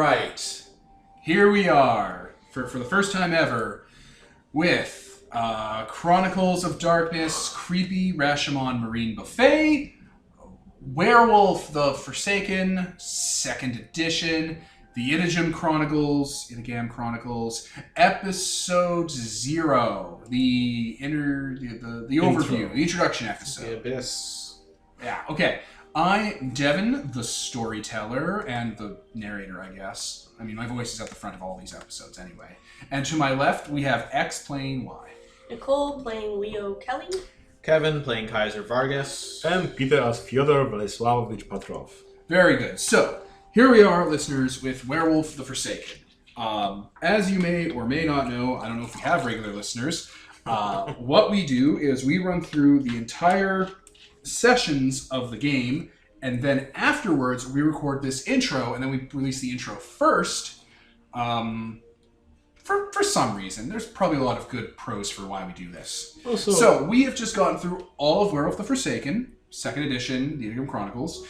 right. Here we are, for the first time ever, with Chronicles of Darkness, Creepy Rashomon Marine Buffet, Werewolf The Forsaken, 2nd edition, the Itagam Chronicles, episode 0, the overview, the introduction episode. The Abyss. Yeah, okay. I'm Devin, the storyteller, and the narrator, I guess. I mean, my voice is at the front of all these episodes anyway. And to my left, we have X playing Y. Nicole playing Leo Kelly. Kevin playing Kaiser Vargas. And Peter as Fyodor Vladislavovich Petrov. Very good. So, here we are, listeners, with Werewolf The Forsaken. As you may or may not know, I don't know if we have regular listeners, what we do is we run through the entire sessions of the game, and then afterwards we record this intro, and then we release the intro first. For some reason, there's probably a lot of good pros for why we do this. Also, So we have just gone through all of Werewolf the Forsaken, 2nd edition, the Itagam Chronicles,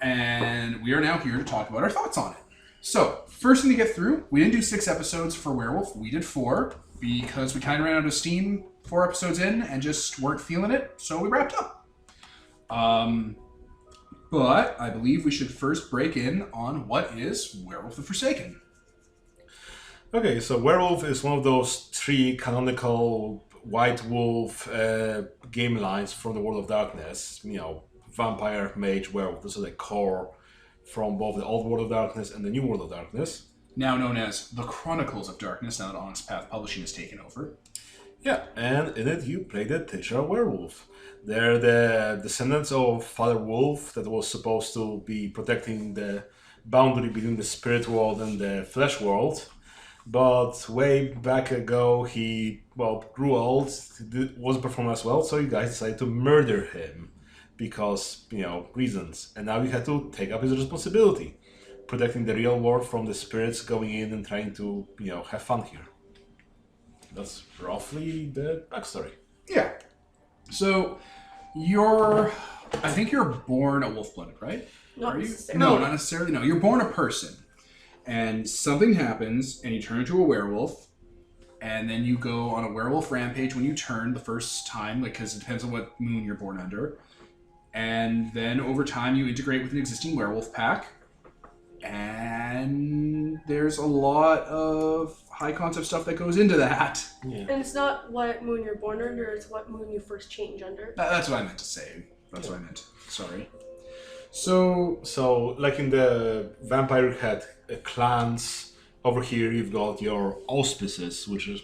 and we are now here to talk about our thoughts on it. So, first thing to get through, we didn't do 6 episodes for Werewolf, we did 4, because we kind of ran out of steam 4 episodes in and just weren't feeling it, so we wrapped up. But I believe we should first break in on what is Werewolf the Forsaken. okay, so Werewolf is one of those 3 canonical White Wolf game lines from the World of Darkness. You know, Vampire, Mage, Werewolf. Those are the core from both the Old World of Darkness and the New World of Darkness. Now known as the Chronicles of Darkness, now that Honest Path Publishing has taken over. Yeah, and in it you play the titular werewolf. They're the descendants of Father Wolf that was supposed to be protecting the boundary between the spirit world and the flesh world. But way back ago, he, grew old, wasn't performing as well, so you guys decided to murder him because, reasons. And now you had to take up his responsibility, protecting the real world from the spirits going in and trying to, have fun here. That's roughly the backstory. Yeah. So, I think you're born a wolf-blooded, right? Not Are you? necessarily. No, not necessarily. No, you're born a person. And something happens, and you turn into a werewolf, and then you go on a werewolf rampage when you turn the first time, because it depends on what moon you're born under. And then over time, you integrate with an existing werewolf pack, and there's a lot of high concept stuff that goes into that. Yeah. And it's not what moon you're born under, it's what moon you first change under. That's what I meant to say. That's what I meant. Sorry. So, like in the Vampire, you had clans. Over here, you've got your auspices, which is,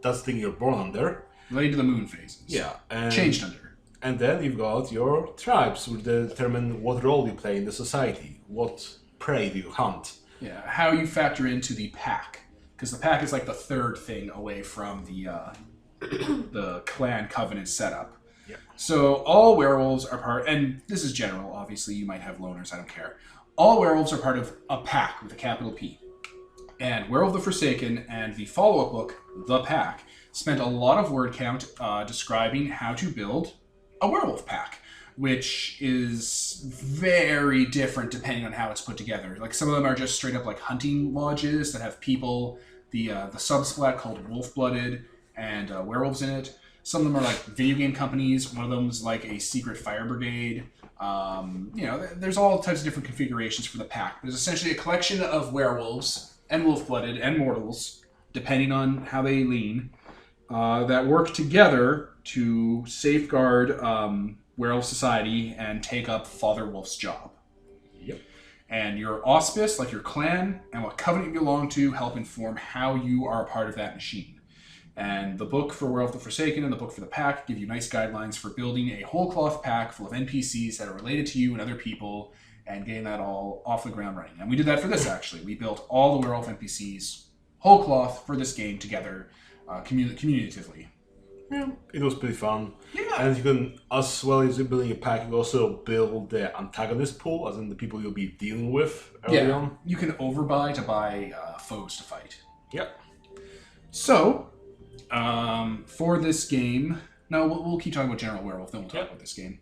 that's the thing you're born under. related to the moon phases. Yeah. And Changed under. And then you've got your tribes, which determine what role you play in the society. What prey do you hunt? Yeah, how you factor into the pack. Because the pack is like the third thing away from the clan covenant setup. Yeah. So all werewolves are part, and this is general, obviously you might have loners, I don't care. All werewolves are part of a pack with a capital P. And Werewolf the Forsaken and the follow-up book, The Pack, spent a lot of word count describing how to build a werewolf pack, which is very different depending on how it's put together. Like some of them are just straight up like hunting lodges that have people, the subsplat called Wolf-Blooded and werewolves in it. Some of them are like video game companies. One of them is like a secret fire brigade. There's all types of different configurations for the pack. But it's essentially a collection of werewolves and wolf-blooded and mortals, depending on how they lean, that work together to safeguard werewolf society and take up Father Wolf's job. Yep. And your auspice, like your clan, and what covenant you belong to help inform how you are a part of that machine. And the book for Werewolf the Forsaken and the book for the pack give you nice guidelines for building a whole cloth pack full of NPCs that are related to you and other people and getting that all off the ground running. And we did that for this, actually. We built all the werewolf NPCs, whole cloth, for this game together, communicatively. Yeah, it was pretty fun. Yeah. And you can, as well as building a pack, you also build the antagonist pool, as in the people you'll be dealing with early on. You can overbuy to buy foes to fight. Yep. So, for this game, no, we'll keep talking about General Werewolf, then we'll talk about this game.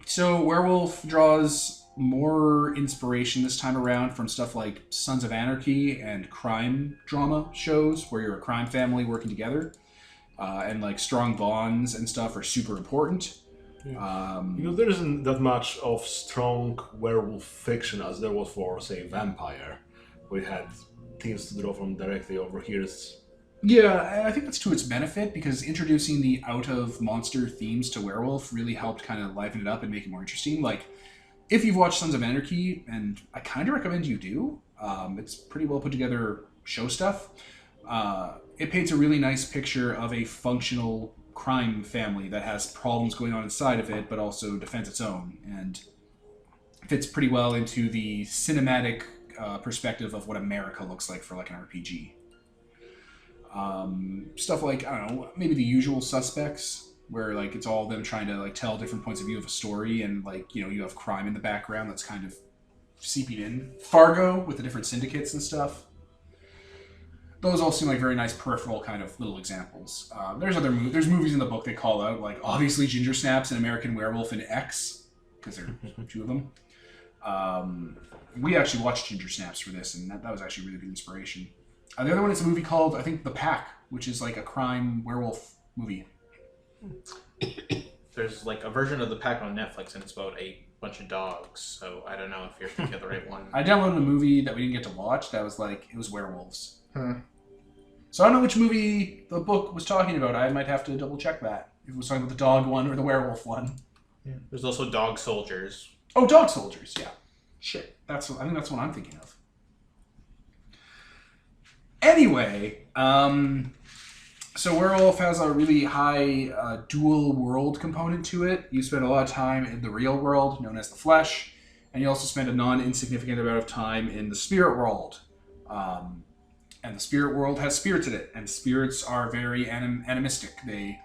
So Werewolf draws more inspiration this time around from stuff like Sons of Anarchy and crime drama shows where you're a crime family working together. And like strong bonds and stuff are super important. Yeah. There isn't that much of strong werewolf fiction as there was for, say, vampire. We had things to draw from directly. Over here. Yeah, I think that's to its benefit because introducing the out-of-monster themes to werewolf really helped kind of liven it up and make it more interesting. Like, if you've watched Sons of Anarchy, and I kind of recommend you do, it's pretty well put together show stuff. It paints a really nice picture of a functional crime family that has problems going on inside of it, but also defends its own, and fits pretty well into the cinematic perspective of what America looks like for like an RPG. Stuff like, I don't know, maybe The Usual Suspects, where like it's all them trying to like tell different points of view of a story, and like, you know, you have crime in the background that's kind of seeping in. Fargo with the different syndicates and stuff. Those all seem like very nice peripheral kind of little examples. There's movies in the book they call out, like obviously Ginger Snaps and American Werewolf and X, because there are two of them. We actually watched Ginger Snaps for this, and that was actually really good inspiration. The other one is a movie called, I think, The Pack, which is like a crime werewolf movie. There's like a version of The Pack on Netflix, and it's about a bunch of dogs, so I don't know if you're thinking of the right one. I downloaded a movie that we didn't get to watch that was like, it was werewolves. So I don't know which movie the book was talking about. I might have to double check that. If it was talking about the dog one or the werewolf one. Yeah. There's also Dog Soldiers. Oh, Dog Soldiers, yeah. Shit. I think that's what I'm thinking of. Anyway, so Werewolf has a really high dual world component to it. You spend a lot of time in the real world, known as the flesh, and you also spend a non-insignificant amount of time in the spirit world. And the spirit world has spirits in it, and spirits are very animistic. They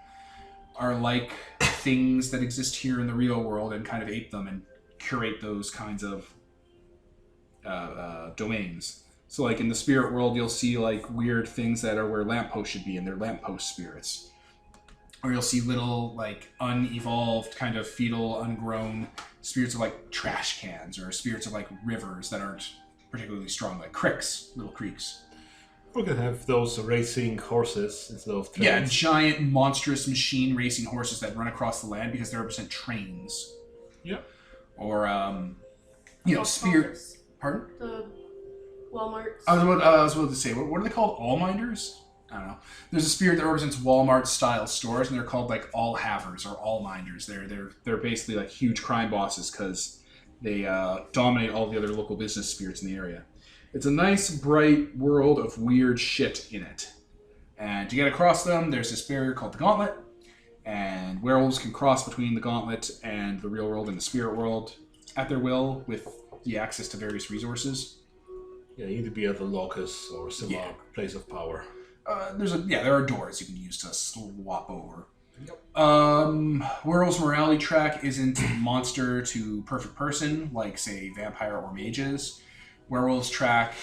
are like things that exist here in the real world and kind of ape them and curate those kinds of domains. So like in the spirit world, you'll see like weird things that are where lampposts should be, and they're lamppost spirits. Or you'll see little like unevolved, kind of fetal, ungrown spirits of like trash cans, or spirits of like rivers that aren't particularly strong, like cricks, little creeks. We can have those racing horses instead of trains. Yeah, giant, monstrous machine racing horses that run across the land because they represent trains. Yeah. Or, spirit... Pardon? The Walmarts. I was about to say, what are they called? All-minders? I don't know. There's a spirit that represents Walmart-style stores, and they're called, like, all-havers or all-minders. They're basically, like, huge crime bosses because they dominate all the other local business spirits in the area. It's a nice, bright world of weird shit in it. And to get across them, there's this barrier called the Gauntlet, and werewolves can cross between the Gauntlet and the real world and the spirit world at their will with the access to various resources. Yeah, you need to be at the locus or similar place of power. There are doors you can use to swap over. Yep. Werewolf's morality track isn't monster to perfect person, like, say, vampire or mages. Werewolf's track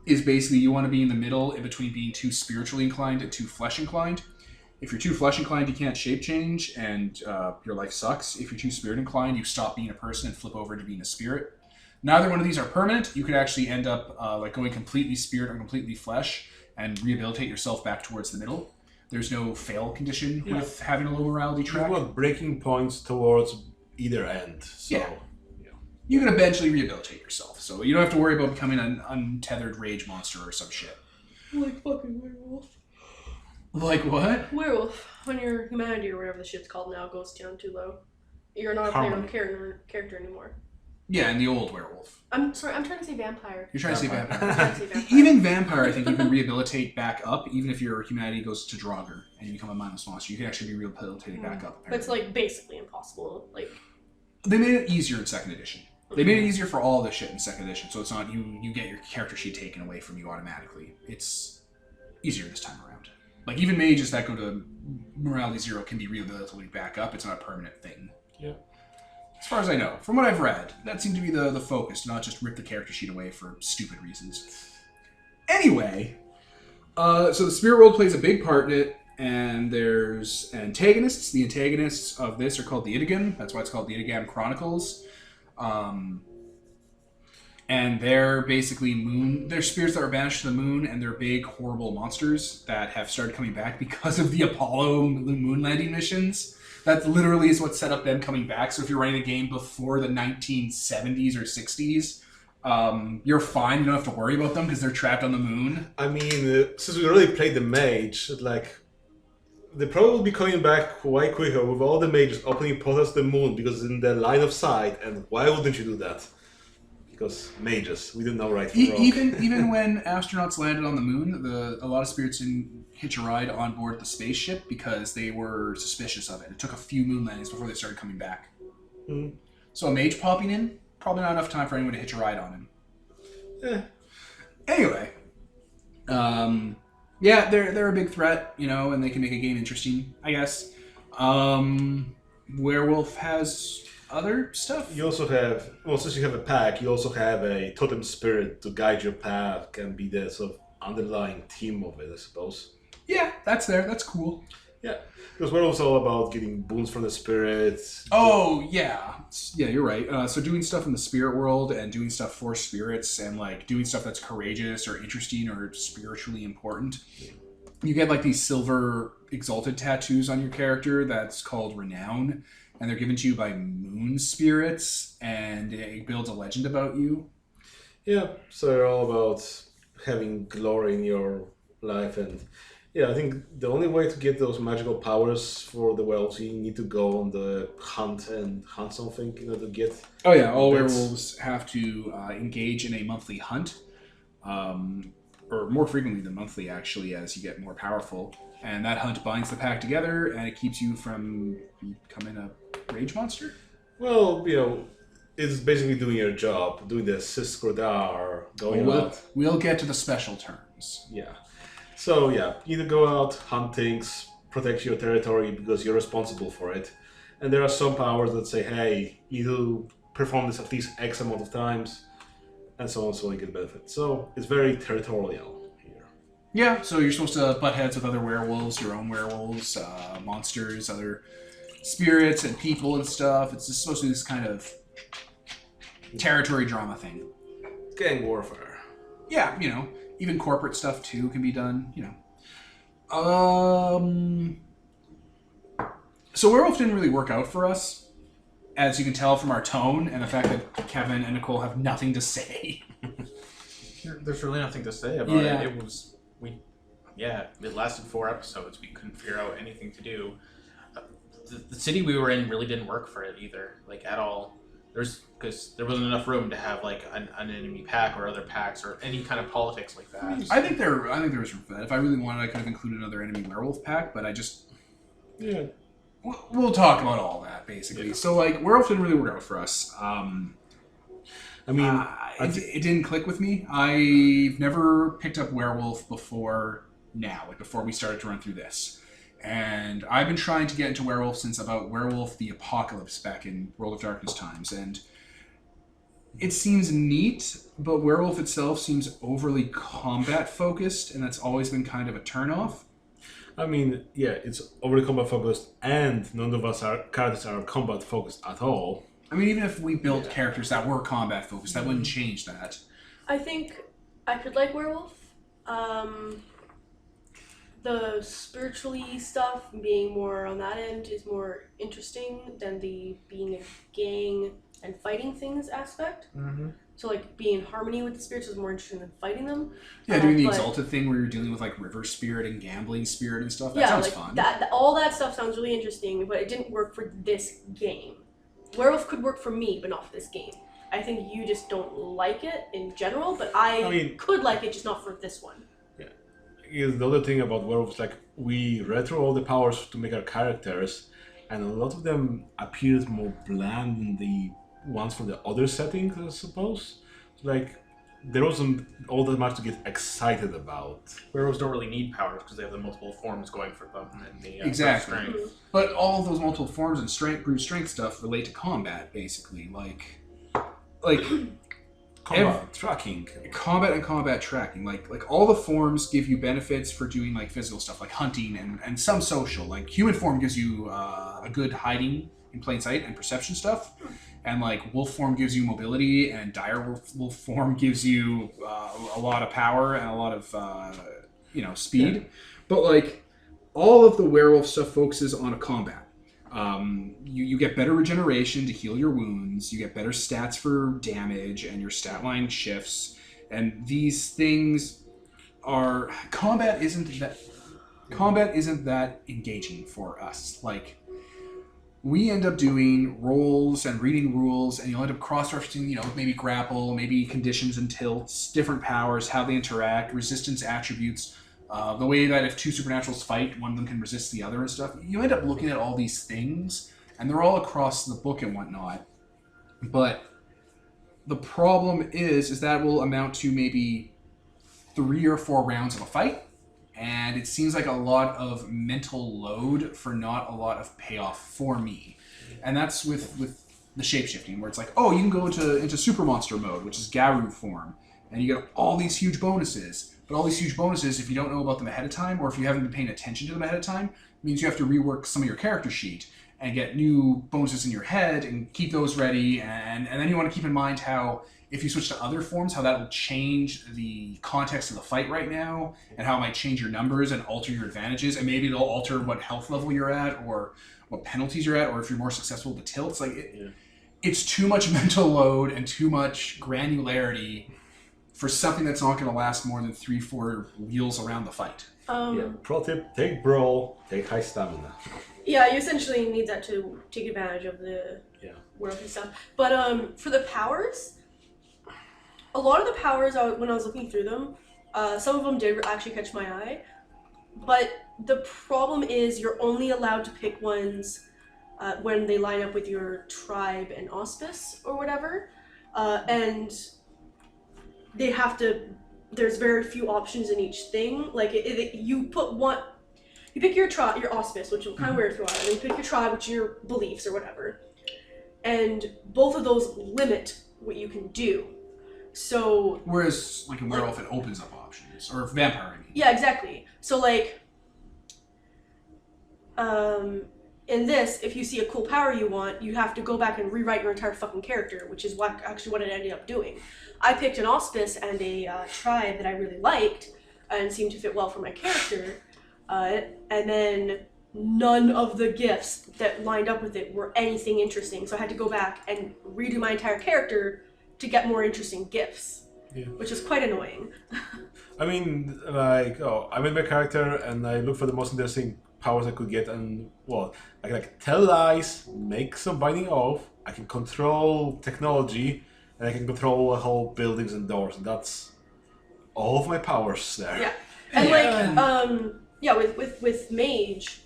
is basically you want to be in the middle in between being too spiritually inclined and too flesh inclined. If you're too flesh inclined, you can't shape change and your life sucks. If you're too spirit inclined, you stop being a person and flip over into being a spirit. Neither one of these are permanent. You could actually end up going completely spirit or completely flesh and rehabilitate yourself back towards the middle. There's no fail condition with having a low morality track. You want breaking points towards either end. So. Yeah. You can eventually rehabilitate yourself, so you don't have to worry about becoming an untethered rage monster or some shit. Like fucking werewolf. Like what? Werewolf. When your humanity or whatever the shit's called now goes down too low. You're not a player character anymore. Yeah, in the old werewolf. I'm sorry, I'm trying to say vampire. You're trying to say vampire. I'm trying to say vampire. Even vampire, I think you can rehabilitate back up, even if your humanity goes to Draugr and you become a mindless monster. You can actually be rehabilitated back up. But it's like basically impossible. Like they made it easier in 2nd edition. They made it easier for all this shit in 2nd edition, so it's not you get your character sheet taken away from you automatically. It's easier this time around. Like, even mages that go to morality 0 can be rehabilitated back up. It's not a permanent thing. Yeah. As far as I know. From what I've read, that seemed to be the focus, not just rip the character sheet away for stupid reasons. Anyway, so the spirit world plays a big part in it, and there's antagonists. The antagonists of this are called the Idigan. That's why it's called the Idigam Chronicles. And they're basically they're spirits that were banished to the moon, and they're big, horrible monsters that have started coming back because of the Apollo moon landing missions. That literally is what set up them coming back. So if you're running a game before the 1970s or 60s, you're fine. You don't have to worry about them because they're trapped on the moon. I mean, since we already played the mage, like, they probably will be coming back quite quicker with all the mages opening portals to the moon because it's in the line of sight. And why wouldn't you do that? Because mages, we didn't know right from wrong. Even when astronauts landed on the moon, a lot of spirits didn't hitch a ride on board the spaceship because they were suspicious of it. It took a few moon landings before they started coming back. Mm. So a mage popping in, probably not enough time for anyone to hitch a ride on him. Eh. Anyway, yeah, they're a big threat, and they can make a game interesting, I guess. Werewolf has other stuff. You also have, well, since you have a pack, you also have a totem spirit to guide your pack and be the sort of underlying theme of it, I suppose. Yeah, that's there. That's cool. Yeah, because we're also all about getting boons from the spirits. Oh, yeah. Yeah, you're right. So doing stuff in the spirit world and doing stuff for spirits and, like, doing stuff that's courageous or interesting or spiritually important. You get, like, these silver exalted tattoos on your character that's called Renown. And they're given to you by moon spirits, and it builds a legend about you. Yeah, so they're all about having glory in your life. And yeah, I think the only way to get those magical powers for the werewolves, you need to go on the hunt and hunt something, to get... Oh yeah, all werewolves have to engage in a monthly hunt, or more frequently than monthly, actually, as you get more powerful. And that hunt binds the pack together, and it keeps you from becoming a rage monster? Well, it's basically doing your job, doing the assist Grodar, going out. We'll get to the special terms. Yeah. So, yeah, you need to go out, hunt things, protect your territory because you're responsible for it. And there are some powers that say, hey, you need to perform this at least X amount of times, and so on, so you get benefits. So, it's very territorial here. Yeah, so you're supposed to butt heads with other werewolves, your own werewolves, monsters, other spirits and people and stuff. It's just supposed to be this kind of territory drama thing. Gang warfare. Yeah, even corporate stuff too can be done, So Werewolf didn't really work out for us, as you can tell from our tone and the fact that Kevin and Nicole have nothing to say. There's really nothing to say about Yeah. it. It lasted 4 episodes. We couldn't figure out anything to do. The city we were in really didn't work for it either, like at all. Because there wasn't enough room to have like an enemy pack or other packs or any kind of politics like that. I think there was room for that. If I really wanted, I could have included another enemy werewolf pack, but I just... Yeah. We'll talk about all that, basically. Yeah. So, like, Werewolf didn't really work out for us. It didn't click with me. I've never picked up Werewolf before now, like before we started to run through this. And I've been trying to get into Werewolf since about Werewolf the Apocalypse back in World of Darkness times. And it seems neat, but Werewolf itself seems overly combat-focused, and that's always been kind of a turn-off. I mean, yeah, it's overly combat-focused, and none of us characters are combat-focused at all. I mean, even if we built characters that were combat-focused, that wouldn't change that. I think I could like Werewolf. The spiritually stuff, being more on that end, is more interesting than the being a gang and fighting things aspect. Mm-hmm. So, like, being in harmony with the spirits is more interesting than fighting them. Yeah, doing the Exalted thing where you're dealing with, like, river spirit and gambling spirit and stuff. That sounds fun. All that stuff sounds really interesting, but it didn't work for this game. Werewolf could work for me, but not for this game. I think you just don't like it in general, but I could like it, just not for this one. Yeah. The other thing about Werewolf is, like, we read through all the powers to make our characters, and a lot of them appeared more bland than the ones from the other settings, I suppose. Like, there wasn't all that much to get excited about. Werewolves don't really need powers because they have the multiple forms going for them. And the, exactly. Strength. But all of those multiple forms and brute strength stuff relate to combat, basically. Like Combat tracking. Combat and combat tracking. Like all the forms give you benefits for doing like physical stuff, like hunting and some social. Like human form gives you a good hiding in plain sight and perception stuff. And like wolf form gives you mobility, and dire wolf form gives you a lot of power and a lot of speed. Yeah. But like all of the werewolf stuff focuses on a combat. You get better regeneration to heal your wounds. You get better stats for damage, and your stat line shifts. And these things are combat isn't that engaging for us. Like, we end up doing rolls and reading rules, and you'll end up cross-referencing, maybe grapple, maybe conditions and tilts, different powers, how they interact, resistance attributes, the way that if two supernaturals fight, one of them can resist the other and stuff. You end up looking at all these things, and they're all across the book and whatnot. But the problem is that will amount to maybe 3 or 4 rounds of a fight. And it seems like a lot of mental load for not a lot of payoff for me. And that's with the shapeshifting, where it's like, oh, you can go into super monster mode, which is Garu form, and you get all these huge bonuses. But all these huge bonuses, if you don't know about them ahead of time, or if you haven't been paying attention to them ahead of time, means you have to rework some of your character sheet and get new bonuses in your head and keep those ready. And then you want to keep in mind how, if you switch to other forms, how that will change the context of the fight right now, and how it might change your numbers and alter your advantages, and maybe it'll alter what health level you're at, or what penalties you're at, or if you're more successful with the tilts. Like, it's too much mental load and too much granularity for something that's not going to last more than 3-4 wheels around the fight. Pro tip: take brawl, take high stamina. Yeah, you essentially need that to take advantage of the werewolf and stuff. But for the powers, a lot of the powers, when I was looking through them, some of them did actually catch my eye. But the problem is you're only allowed to pick ones when they line up with your tribe and auspice or whatever. And they have to, there's very few options in each thing. Like, you put one, you pick your tribe, your auspice, which will kind of wear throughout, and then you pick your tribe, which are your beliefs or whatever. And both of those limit what you can do. So, whereas, like, in werewolf, it opens up options, or vampire, I mean. Yeah, exactly. So, like, in this, if you see a cool power you want, you have to go back and rewrite your entire fucking character, which is what it ended up doing. I picked an auspice and a tribe that I really liked and seemed to fit well for my character, and then none of the gifts that lined up with it were anything interesting. So I had to go back and redo my entire character to get more interesting gifts, which is quite annoying. I mean, like, I made my character and I looked for the most interesting powers I could get, and well, I can tell lies, make some binding oath, I can control technology, and I can control whole buildings and doors, and that's all of my powers there. Yeah, and with mage,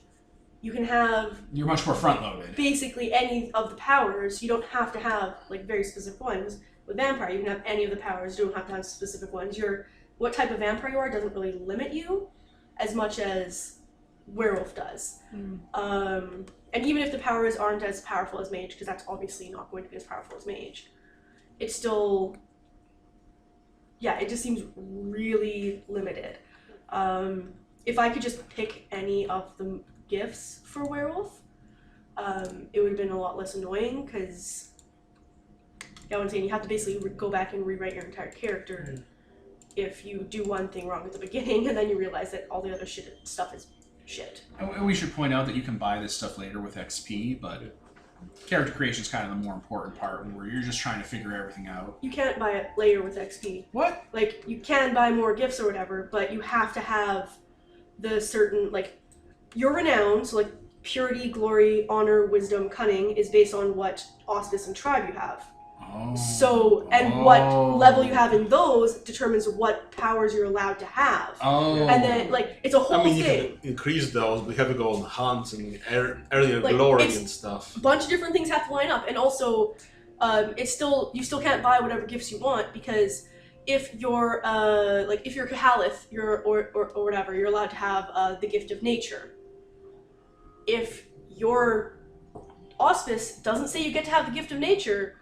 you can have, you're much more front loaded. Basically any of the powers. You don't have to have like very specific ones. With vampire, you can have any of the powers. You don't have to have specific ones. What type of vampire you are doesn't really limit you as much as werewolf does. And even if the powers aren't as powerful as mage, because that's obviously not going to be as powerful as mage, it's still, it just seems really limited. If I could just pick any of the gifts for werewolf, it would have been a lot less annoying, because what I'm saying, you have to basically go back and rewrite your entire character if you do one thing wrong at the beginning, and then you realize that all the other stuff is shit. And we should point out that you can buy this stuff later with XP, but character creation is kind of the more important part, where you're just trying to figure everything out. You can't buy it later with XP. What? Like, you can buy more gifts or whatever, but you have to have the certain, like, your renown, so like purity, glory, honor, wisdom, cunning, is based on what auspice and tribe you have. What level you have in those determines what powers you're allowed to have. And then, like, it's a whole thing. You can increase those, but you have to go on hunts and earlier glory and stuff. A bunch of different things have to line up, and also, you still can't buy whatever gifts you want, because if you're if you're Cahalith, or whatever, you're allowed to have the gift of nature. If your auspice doesn't say you get to have the gift of nature,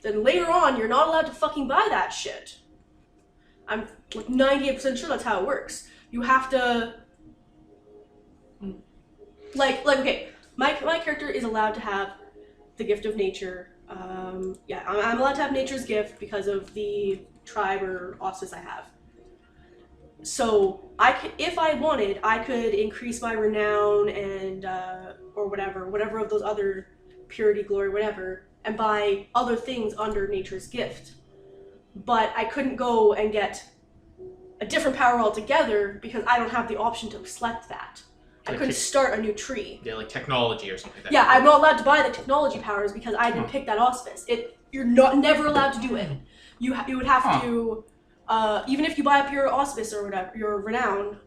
then later on, you're not allowed to fucking buy that shit. I'm like 98% sure that's how it works. You have to, okay, my character is allowed to have the gift of nature Yeah, I'm allowed to have Nature's Gift because of the tribe or auspice I have. So I could, if I wanted, I could increase my renown and or whatever of those other purity, glory, whatever, and buy other things under Nature's Gift. But I couldn't go and get a different power altogether because I don't have the option to select that. I couldn't start a new tree. Yeah, like technology or something like that. Yeah, I'm not allowed to buy the technology powers because I didn't pick that auspice. You're never allowed to do it. You would have to, even if you buy up your auspice or whatever, your renown,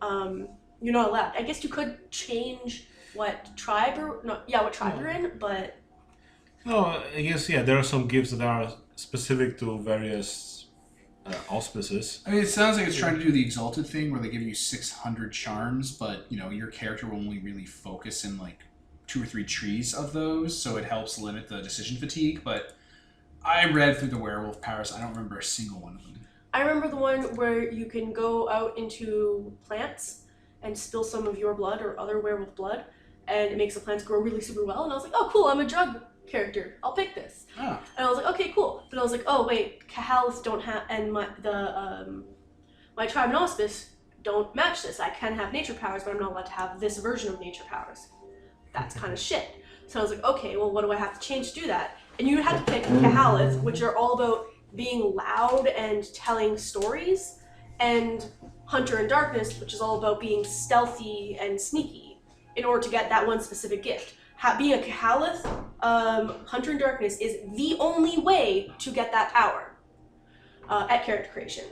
you're not allowed. I guess you could change what tribe you're in, but. No, I guess there are some gifts that are specific to various auspices. I mean, it sounds like it's trying to do the Exalted thing where they give you 600 charms, but your character will only really focus in like 2 or 3 trees of those, so it helps limit the decision fatigue. But I read through the werewolf powers. I don't remember a single one of them. I remember the one where you can go out into plants and spill some of your blood or other werewolf blood, and it makes the plants grow really super well. And I was like, oh, cool! I'm a drug character. I'll pick this. Ah. And I was like, okay, cool. But I was like, oh wait, Kahalis don't have, and my tribe and auspice don't match this. I can have nature powers, but I'm not allowed to have this version of nature powers. That's kind of shit. So I was like, okay, well, what do I have to change to do that? And you had to pick Kahalis, which are all about being loud and telling stories, and Hunter in Darkness, which is all about being stealthy and sneaky in order to get that one specific gift. Being a Kahalith, Hunter in Darkness is the only way to get that power at character creation.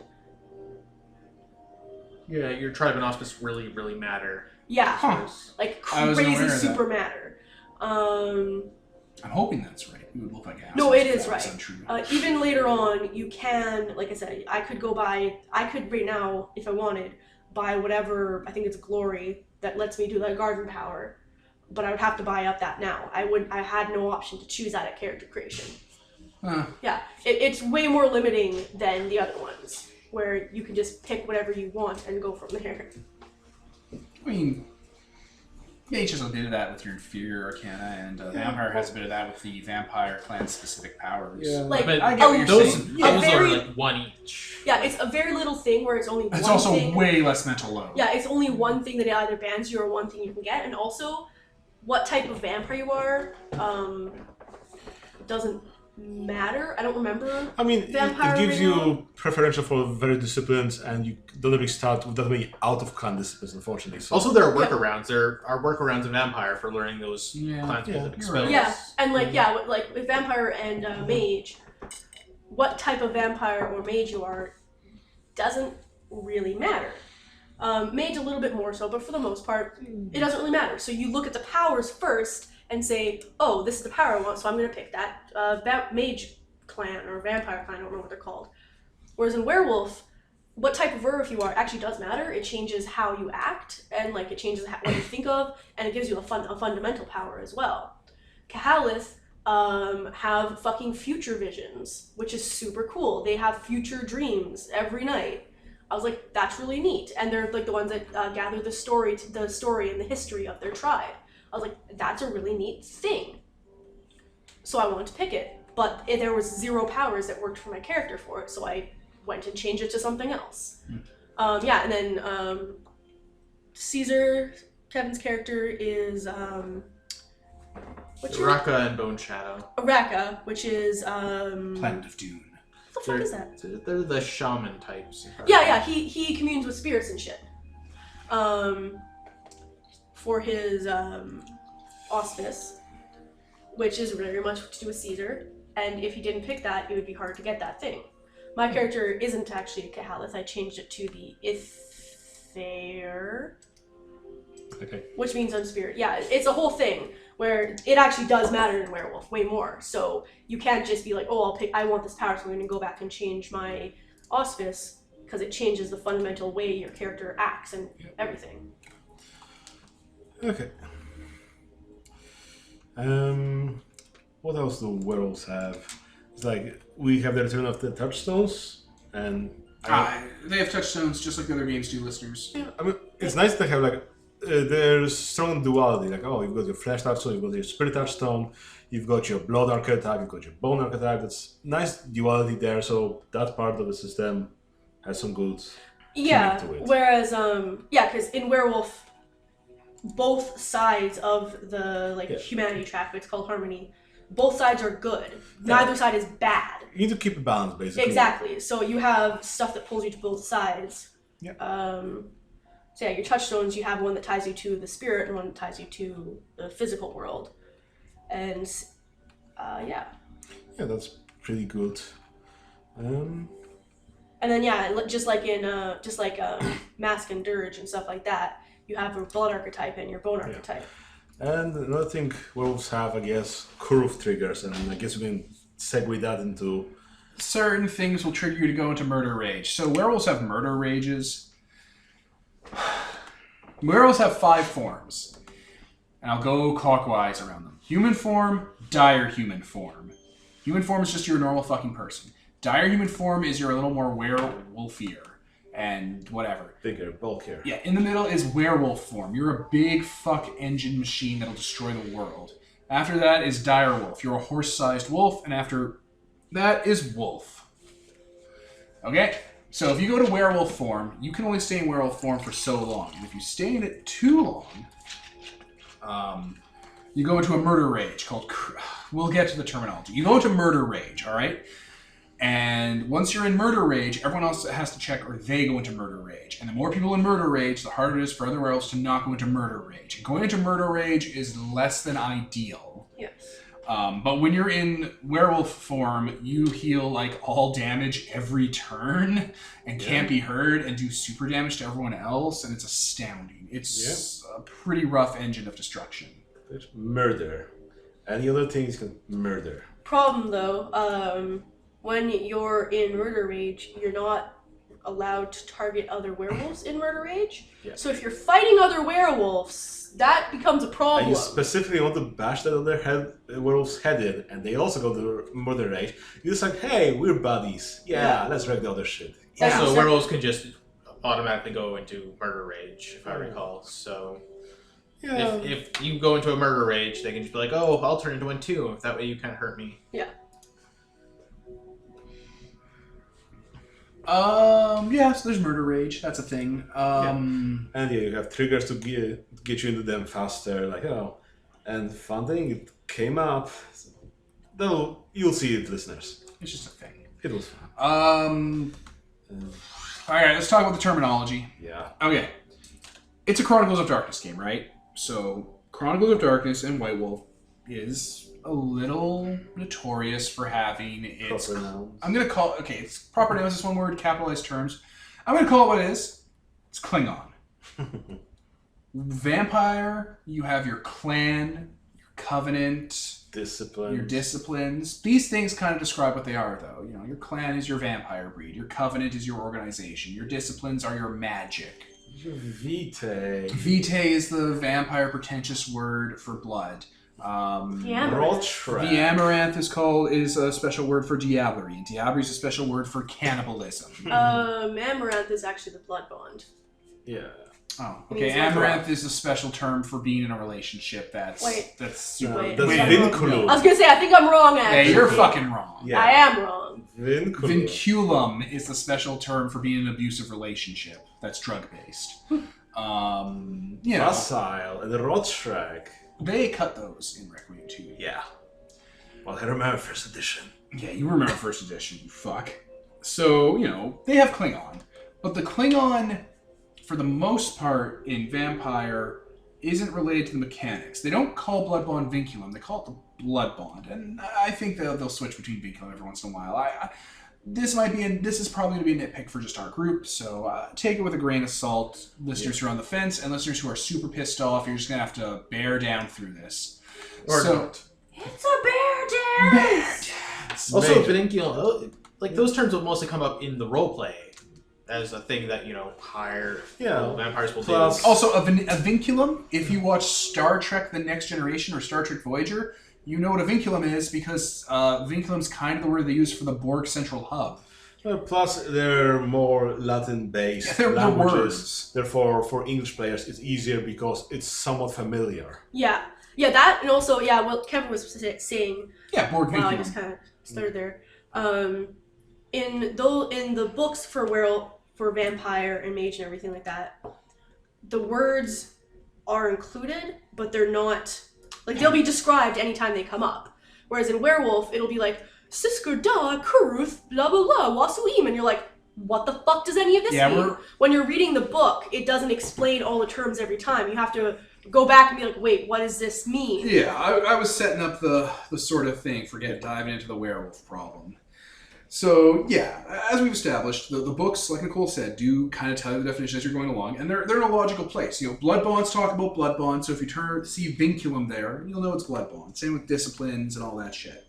Yeah, your tribe and auspice really, really matter. Yeah, like crazy super matter. I'm hoping that's right. It would look like no, it is right. Even later on, you can, like I said, I could right now, if I wanted, buy whatever, I think it's glory, that lets me do that garden power. But I would have to buy up that now. I had no option to choose that at character creation. Yeah, it's way more limiting than the other ones, where you can just pick whatever you want and go from there. I mean, Mage has a bit of that with your inferior arcana, and Vampire has a bit of that with the vampire clan-specific powers. Yeah. Like, I get what you're saying. Those are like one each. Yeah, it's a very little thing where it's only one thing. It's also way less mental load. Yeah, it's only one thing that either bans you or one thing you can get, and also what type of vampire you are doesn't matter. I don't remember. I mean, it gives you preferential for very disciplines, and you don't really start with that many out of clan disciplines, unfortunately. So. Also, there are workarounds. There are workarounds in Vampire for learning those clan-specific spells. Yeah, and like with Vampire and Mage, what type of vampire or mage you are doesn't really matter. Mage a little bit more so, but for the most part, it doesn't really matter. So you look at the powers first and say, oh, this is the power I want, so I'm going to pick that mage clan or vampire clan, I don't know what they're called. Whereas in Werewolf, what type of werewolf you are actually does matter. It changes how you act, and like it changes what you think of, and it gives you a fundamental power as well. Kahalith have fucking future visions, which is super cool. They have future dreams every night. I was like, that's really neat. And they're like the ones that gather the story and the history of their tribe. I was like, that's a really neat thing. So I wanted to pick it. But there was 0 powers that worked for my character for it, so I went and changed it to something else. And then Caesar, Kevin's character, is... Raka and Bone Shadow. Raka, which is... Planet of Dune. What the fuck is that? They're the shaman types. Yeah, he communes with spirits and shit. For his auspice, which is very much to do with Caesar, and if he didn't pick that, it would be hard to get that thing. My character isn't actually a Kahalith. I changed it to the Ithair, which means unspirit. Yeah, it's a whole thing where it actually does matter in Werewolf way more. So you can't just be like, oh, I want this power, so I'm going to go back and change my auspice, because it changes the fundamental way your character acts and everything. Okay. What else do werewolves have? It's like we have the return of the touchstones, and they have touchstones just like the other games do, listeners. Yeah, I mean, it's nice to have like there's strong duality. Like, oh, you've got your flesh touchstone, you've got your spirit touchstone, you've got your blood archetype, you've got your bone archetype. That's nice duality there. So that part of the system has some good. Yeah. To it. Whereas, because in Werewolf, both sides of the humanity track, it's called Harmony. Both sides are good. Neither side is bad. You need to keep a balance, basically. Exactly. So you have stuff that pulls you to both sides. Yeah. So yeah, your touchstones, you have one that ties you to the spirit and one that ties you to the physical world. And, yeah. Yeah, that's pretty good. And then, just like in, Mask and Dirge and stuff like that, you have your blood archetype and your bone archetype. And another thing werewolves have, I guess, curve triggers, and I guess we can segue that into... Certain things will trigger you to go into murder rage. So werewolves have murder rages. Werewolves have 5 forms. And I'll go clockwise around them. Human form, dire human form. Human form is just your normal fucking person. Dire human form is your a little more werewolfier. And whatever. Bigger, bulkier. Yeah, in the middle is werewolf form. You're a big fuck engine machine that'll destroy the world. After that is dire wolf. You're a horse-sized wolf, and after that is wolf. Okay? So if you go to werewolf form, you can only stay in werewolf form for so long. And if you stay in it too long, you go into a murder rage called... We'll get to the terminology. You go into murder rage, alright? And once you're in murder rage, everyone else has to check, or they go into murder rage. And the more people in murder rage, the harder it is for other werewolves to not go into murder rage. And going into murder rage is less than ideal. Yes. But when you're in werewolf form, you heal all damage every turn and can't be heard and do super damage to everyone else, and it's astounding. It's a pretty rough engine of destruction. There's murder. Any other things can murder. Problem though, when you're in murder rage, you're not allowed to target other werewolves in murder rage. Yeah. So if you're fighting other werewolves, that becomes a problem. And you specifically want to bash that other werewolf's head in, and they also go to murder rage. You're just like, hey, we're buddies. Yeah, let's wreck the other shit. Yeah. Also, werewolves can just automatically go into murder rage, if I recall. So if you go into a murder rage, they can just be like, oh, I'll turn into one too. That way you can't hurt me. Yeah. Yes, there's murder rage. That's a thing. And you have triggers to get you into them faster. And fun thing, it came up. Though you'll see it, listeners. It's just a thing. It was fun. Alright, let's talk about the terminology. Yeah. Okay. It's a Chronicles of Darkness game, right? So, Chronicles of Darkness and White Wolf is a little notorious for having its... Proper nouns. I'm going to call... Okay, it's proper nouns is one word, capitalized terms. I'm going to call it what it is. It's Klingon. Vampire, you have your clan, your covenant... Discipline. Your disciplines. These things kind of describe what they are, though. You know, your clan is your vampire breed. Your covenant is your organization. Your disciplines are your magic. Your vitae. Vitae is the vampire pretentious word for blood. The Amaranth is a special word for diablerie, and diablerie is a special word for cannibalism. Amaranth is actually the blood bond. Yeah. Oh, okay. Amaranth is a special term for being in a relationship that's super... Wait. Vinculum. I was going to say, I think I'm wrong, actually. Hey, you're fucking wrong. Yeah. I am wrong. Vinculum is the special term for being in an abusive relationship that's drug-based. Facile and the Rotschrag. They cut those in Requiem 2. Yeah. Well, I remember first edition. Yeah, you remember first edition, you fuck. So, they have Klingon. But the Klingon, for the most part, in Vampire, isn't related to the mechanics. They don't call Blood Bond Vinculum, they call it the Blood Bond. And I think they'll switch between Vinculum every once in a while. This is probably going to be a nitpick for just our group, so take it with a grain of salt, listeners who are on the fence, and listeners who are super pissed off. You're just going to have to bear down through this. Or not. It's a bear dance! Also, Vinculum, those terms will mostly come up in the roleplay as a thing that, higher vampires will do. Also, a Vinculum, if you watch Star Trek The Next Generation or Star Trek Voyager, you know what a Vinculum is because Vinculum's kind of the word they use for the Borg Central Hub. Plus, they're more Latin-based They're languages. words. Therefore, for English players, it's easier because it's somewhat familiar. Yeah, that, and also what Kevin was saying. Yeah, board game. Wow, I just kind of started there. In the books for vampire and mage and everything like that, the words are included, but they're not like they'll be described anytime they come up. Whereas in werewolf, it'll be like Sisker da Kuruth blah blah blah Wasuim, and you're like, what the fuck does any of this mean? When you're reading the book, it doesn't explain all the terms every time. You have to go back and be like, wait, what does this mean? Yeah, I was setting up the sort of thing for diving into the werewolf problem. So, yeah, as we've established, the books, like Nicole said, do kind of tell you the definition as you're going along, and they're in a logical place. You know, blood bonds talk about blood bonds, so if you see vinculum there, you'll know it's blood bond. Same with disciplines and all that shit.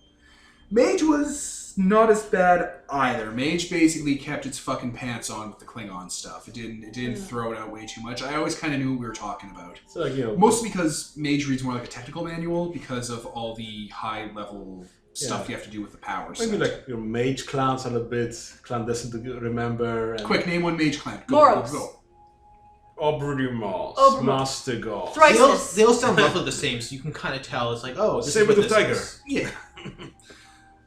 Mage was not as bad either. Mage basically kept its fucking pants on with the Klingon stuff. It didn't throw it out way too much. I always kind of knew what we were talking about. So, like, you know, mostly because Mage reads more like a technical manual because of all the high-level stuff you have to do with the powers. Maybe like your mage clans are a bit clandestine to remember. And Quick, name one mage clan. Moros. Obrigimos, Master God. They all sound roughly the same, so you can kind of tell. It's like, oh, this same is with what the this tiger. is. Yeah.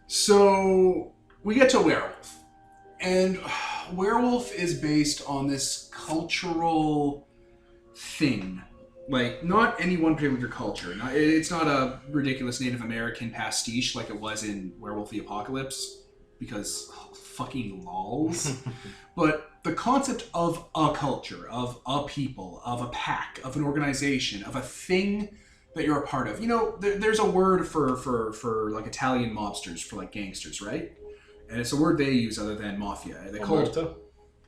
So we get to werewolf, and werewolf is based on this cultural thing. Like, not any one particular culture. It's not a ridiculous Native American pastiche like it was in Werewolf the Apocalypse, because fucking lols. But the concept of a culture, of a people, of a pack, of an organization, of a thing that you're a part of. You know, there's a word for like Italian mobsters, for like gangsters, right? And it's a word they use other than mafia. They call it...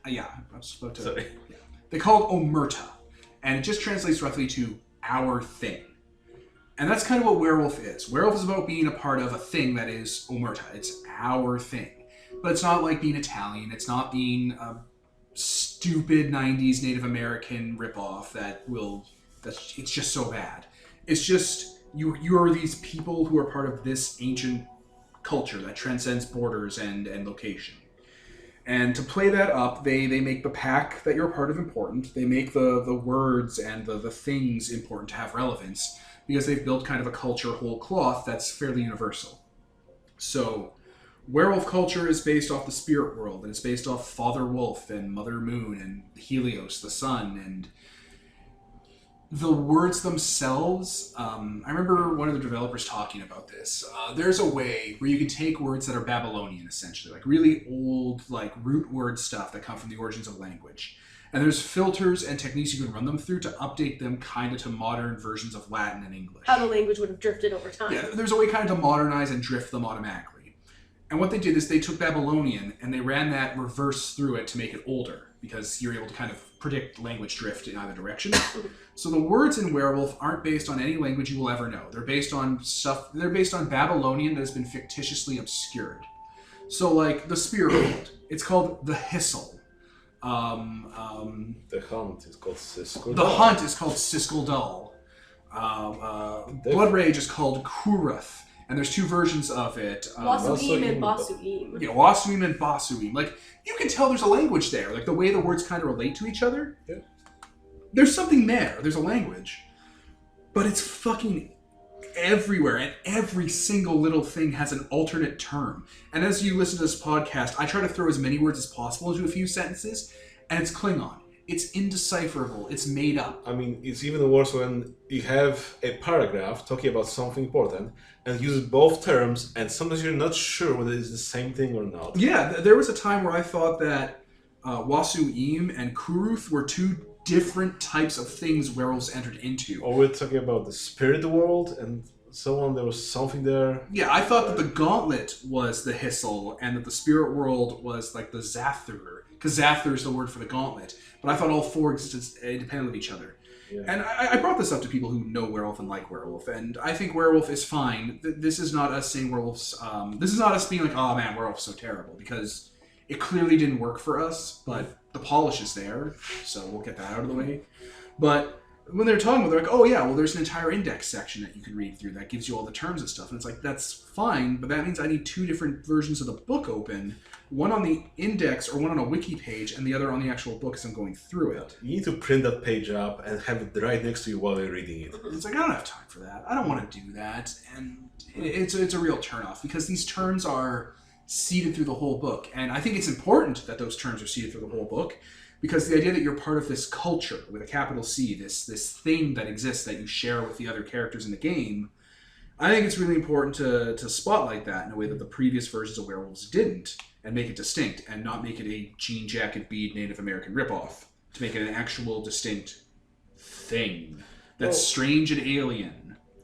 yeah, I was about to... Sorry. Yeah. They call it omerta. And it just translates roughly to our thing. And that's kind of what werewolf is. Werewolf is about being a part of a thing that is omerta. It's our thing. But it's not like being Italian. It's not being a stupid 90s Native American ripoff it's just so bad. It's just, you are these people who are part of this ancient culture that transcends borders and location. And to play that up, they make the pack that you're a part of important. They make the words and the things important to have relevance, because they've built kind of a culture whole cloth that's fairly universal. So, werewolf culture is based off the spirit world, and it's based off Father Wolf and Mother Moon and Helios, the sun, and the words themselves, I remember one of the developers talking about this. There's a way where you can take words that are Babylonian, essentially, like really old, like root word stuff that come from the origins of language. And there's filters and techniques you can run them through to update them kind of to modern versions of Latin and English. How the language would have drifted over time. Yeah, there's a way kind of to modernize and drift them automatically. And what they did is they took Babylonian and they ran that reverse through it to make it older, because you're able to kind of predict language drift in either direction. So the words in Werewolf aren't based on any language you will ever know. They're based on Babylonian that has been fictitiously obscured. So like the spirit world, it's called the Hissel. The hunt is called Siskel. The hunt is called Siskel Dull. Blood Rage is called Kuruth. And there's two versions of it. Wasuim and Basuim. Yeah, Wasuim and Basuim. Like, you can tell there's a language there. Like, the way the words kind of relate to each other. Yeah. There's something there. There's a language. But it's fucking everywhere. And every single little thing has an alternate term. And as you listen to this podcast, I try to throw as many words as possible into a few sentences. And it's Klingon. It's indecipherable. It's made up. I mean, it's even worse when you have a paragraph talking about something important and uses both terms, and sometimes you're not sure whether it's the same thing or not. Yeah, there was a time where I thought that Wasuim and Kuruth were two different types of things werewolves entered into. Or we're talking about the spirit world and so on. There was something there. Yeah, I thought that the gauntlet was the Hissel and that the spirit world was like the Zathur, because Zathur is the word for the gauntlet. But I thought all four existed independent of each other. Yeah. And I brought this up to people who know Werewolf and like Werewolf, and I think Werewolf is fine. This is not us saying Werewolf's... this is not us being like, oh man, Werewolf's so terrible, because it clearly didn't work for us, but the polish is there, so we'll get that out of the way. But when they're talking about, they're like, oh yeah, well there's an entire index section that you can read through that gives you all the terms and stuff. And it's like, that's fine, but that means I need two different versions of the book open, one on the index or one on a wiki page and the other on the actual book as I'm going through it. You need to print that page up and have it right next to you while you're reading it. It's like, I don't have time for that. I don't want to do that. And it's a real turnoff because these terms are seeded through the whole book. And I think it's important that those terms are seeded through the whole book. Because the idea that you're part of this culture with a capital C, this thing that exists that you share with the other characters in the game, I think it's really important to spotlight that in a way that the previous versions of Werewolves didn't, and make it distinct, and not make it a jean jacket bead Native American ripoff. To make it an actual distinct thing that's strange and alien.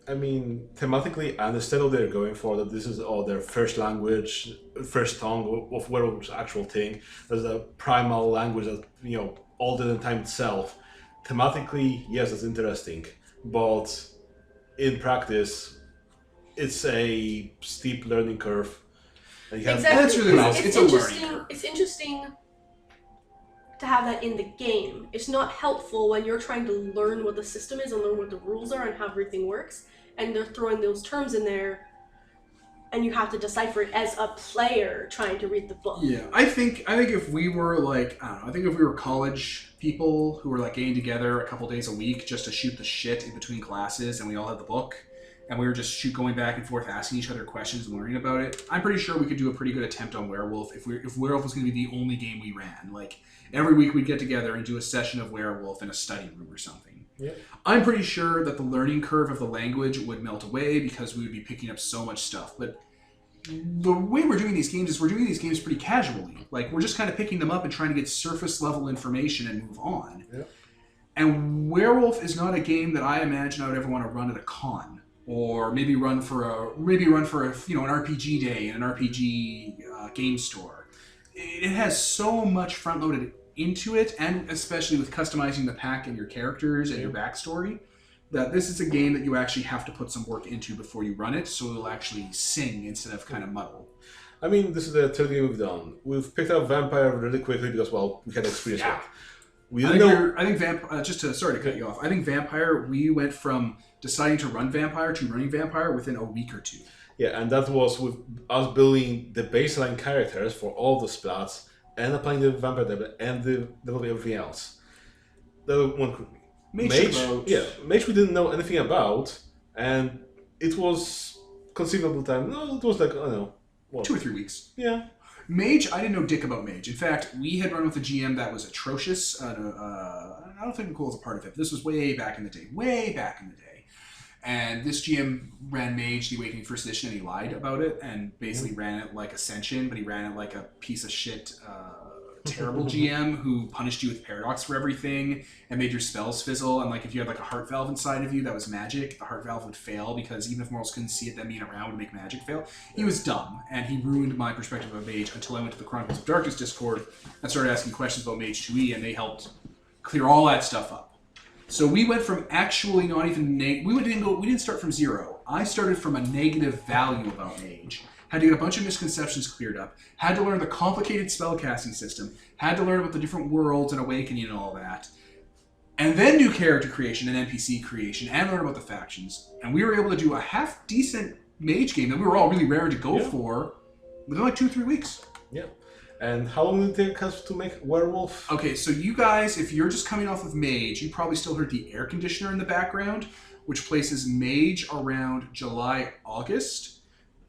I mean, thematically, I understand what they're going for, that this is all their first language, first tongue of werewolves' actual thing. There's a primal language that, older than time itself. Thematically, yes, it's interesting, but in practice, it's a steep learning curve. And Exactly. That's really nice. It's a learning curve. It's interesting to have that in the game. It's not helpful when you're trying to learn what the system is and learn what the rules are and how everything works, and they're throwing those terms in there, and you have to decipher it as a player trying to read the book. Yeah, I think if we were like, I don't know, I think if we were college people who were like getting together a couple days a week just to shoot the shit in between classes, and we all had the book, and we were just going back and forth asking each other questions and learning about it, I'm pretty sure we could do a pretty good attempt on Werewolf if Werewolf was going to be the only game we ran. Like, every week we'd get together and do a session of Werewolf in a study room or something. Yeah. I'm pretty sure that the learning curve of the language would melt away because we would be picking up so much stuff. But the way we're doing these games is we're doing these games pretty casually. Like, we're just kind of picking them up and trying to get surface level information and move on. Yeah. And Werewolf is not a game that I imagine I would ever want to run at a con. Or maybe run for a an RPG day in an RPG game store. It has so much front loaded into it, and especially with customizing the pack and your characters and your backstory, that this is a game that you actually have to put some work into before you run it, so it'll actually sing instead of kind of muddle. I mean, this is the third game we've done. We've picked up Vampire really quickly because, well, we had experience with it. Sorry to cut you off. I think Vampire, we went from deciding to run Vampire to running Vampire within a week or two. Yeah, and that was with us building the baseline characters for all the splats and applying the Vampire development and developing everything else. That one could be. Mage we didn't know anything about, and it was conceivable time. No, it was like, I don't know, what? 2 or 3 weeks. Yeah. Mage, I didn't know dick about Mage. In fact, we had run with a GM that was atrocious. I don't think Nicole was a part of it. This was way back in the day. And this GM ran Mage, the Awakening First Edition, and he lied about it and basically ran it like Ascension, but he ran it like a piece of shit, terrible GM who punished you with Paradox for everything and made your spells fizzle. And like if you had like a heart valve inside of you that was magic, the heart valve would fail because even if mortals couldn't see it, them being around would make magic fail. He was dumb, and he ruined my perspective of Mage until I went to the Chronicles of Darkness Discord and started asking questions about Mage 2E, and they helped clear all that stuff up. So we went from actually not even we didn't start from zero. I started from a negative value about Mage. Had to get a bunch of misconceptions cleared up. Had to learn the complicated spellcasting system. Had to learn about the different worlds and Awakening and all that. And then do character creation and NPC creation and learn about the factions. And we were able to do a half decent Mage game that we were all really raring to go for within like 2 or 3 weeks. Yeah. And how long did it take us to make Werewolf? Okay, so you guys, if you're just coming off of Mage, you probably still heard the air conditioner in the background, which places Mage around July, August.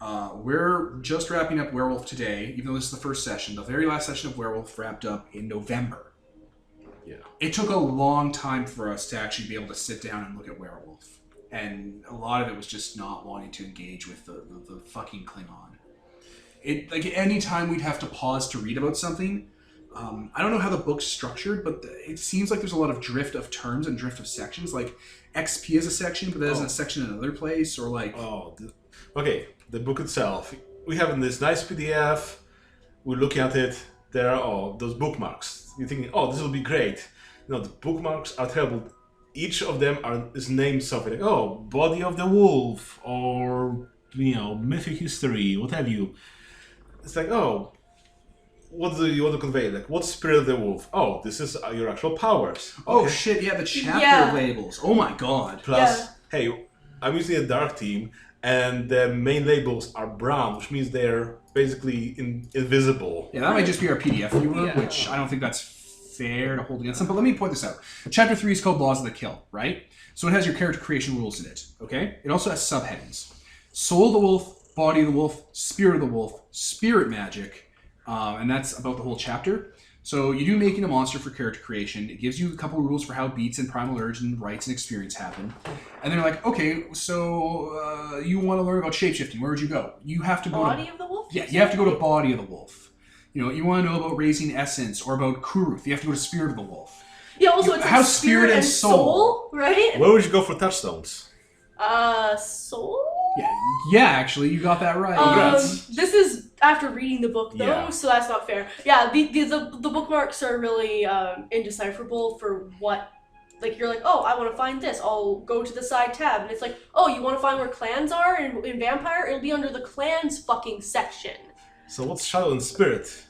We're just wrapping up Werewolf today, even though this is the first session. The very last session of Werewolf wrapped up in November. Yeah. It took a long time for us to actually be able to sit down and look at Werewolf. And a lot of it was just not wanting to engage with the fucking Klingon. Like any time we'd have to pause to read about something, I don't know how the book's structured, but it seems like there's a lot of drift of terms and drift of sections. Like XP is a section, but that isn't a section in another place, or like. Okay, the book itself. We have this nice PDF. We're looking at it. There are all those bookmarks. You're thinking, oh, this will be great. No, the bookmarks are terrible. Each of them is named something like, oh, Body of the Wolf, or mythic history, what have you. It's like, oh, what do you want to convey? Like, what's spirit of the wolf? Oh, this is your actual powers. Oh Okay. shit! Yeah, the chapter Yeah. labels. Oh my god. Plus, hey, I'm using a dark team, and the main labels are brown, which means they're basically invisible. Yeah, that might just be our PDF viewer, Yeah. which I don't think that's fair to hold against them. But let me point this out. Chapter 3 is called Laws of the Kill, right? So it has your character creation rules in it, okay? It also has subheadings. Soul of the wolf, body of the wolf, spirit of the wolf, spirit magic, and that's about the whole chapter. So you do making a monster for character creation. It gives you a couple rules for how beats and primal urge and rights and experience happen. And they're like, okay, so you want to learn about shapeshifting. Where would you go? You have to go Body of the wolf? Yeah, you have to go to Body of the Wolf. You know, you want to know about raising essence or about Kuruth. You have to go to Spirit of the Wolf. Yeah, also it's How like spirit and soul. right? Where would you go for touchstones? Soul? Yeah, actually, you got that right. Congrats. This is after reading the book though, Yeah. so that's not fair. Yeah, the bookmarks are really indecipherable for what. Like, you're like, oh, I want to find this. I'll go to the side tab. And it's like, oh, you want to find where clans are in Vampire? It'll be under the clans fucking section. So what's Shadow and Spirit?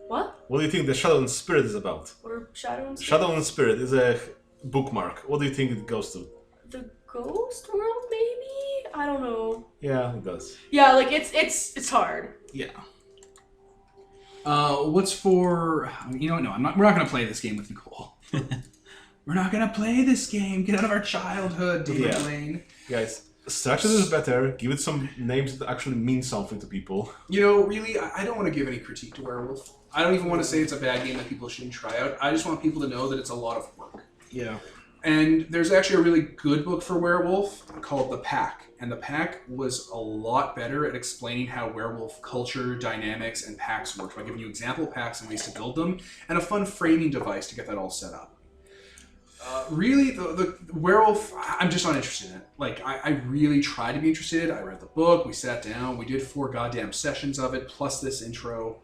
What? What do you think the Shadow and Spirit is about? What are Shadow and Spirit? Shadow and Spirit is a bookmark. What do you think it goes to? The ghost world, maybe? I don't know. Yeah, it does. Yeah, like, it's hard. Yeah. What's for... You know what? No, we're not going to play this game with Nicole. We're not going to play this game. Get out of our childhood, David Blaine. Guys, structure this better. Give it some names that actually mean something to people. You know, really, I don't want to give any critique to Werewolf. I don't even want to say it's a bad game that people shouldn't try out. I just want people to know that it's a lot of work. Yeah. And there's actually a really good book for Werewolf called The Pack. And The Pack was a lot better at explaining how werewolf culture, dynamics, and packs work by giving you example packs and ways to build them, and a fun framing device to get that all set up. Really, the Werewolf, I'm just not interested in it. Like, I really tried to be interested. I read the book, we sat down, we did 4 goddamn sessions of it, plus this intro.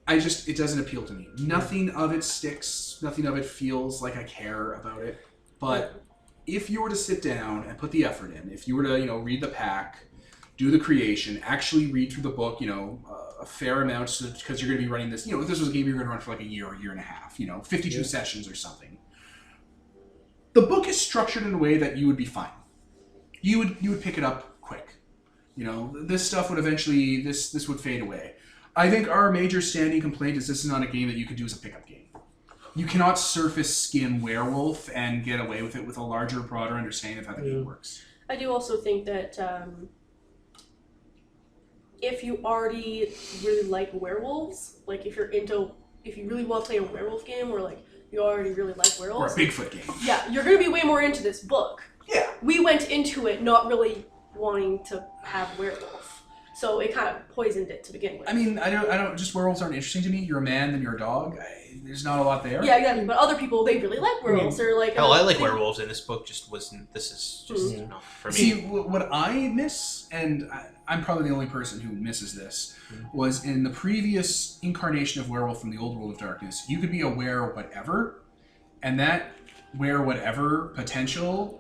It doesn't appeal to me. Nothing of it sticks. Nothing of it feels like I care about it. But if you were to sit down and put the effort in, if you were to, read the pack, do the creation, actually read through the book, a fair amount, because you're going to be running this, if this was a game you're going to run for like a year or year and a half, 52 sessions or something. The book is structured in a way that you would be fine. You would pick it up quick. This stuff would eventually, this would fade away. I think our major standing complaint is this is not a game that you could do as a pickup game. You cannot surface skim Werewolf and get away with it with a larger, broader understanding of how the game works. I do also think that if you already really like werewolves, like if you really want to play a werewolf game or like you already really like werewolves. Or a Bigfoot game. Yeah, you're going to be way more into this book. Yeah. We went into it not really wanting to have werewolf. So it kind of poisoned it to begin with. I mean, I don't. Just werewolves aren't interesting to me. You're a man, then you're a dog. There's not a lot there. Yeah, exactly. But other people, they really like werewolves. They're like, hell, I like werewolves, and this book just wasn't. This is just not for me. See, what I miss, and I'm probably the only person who misses this, was in the previous incarnation of werewolf from the old World of Darkness. You could be aware of whatever, and that where whatever potential.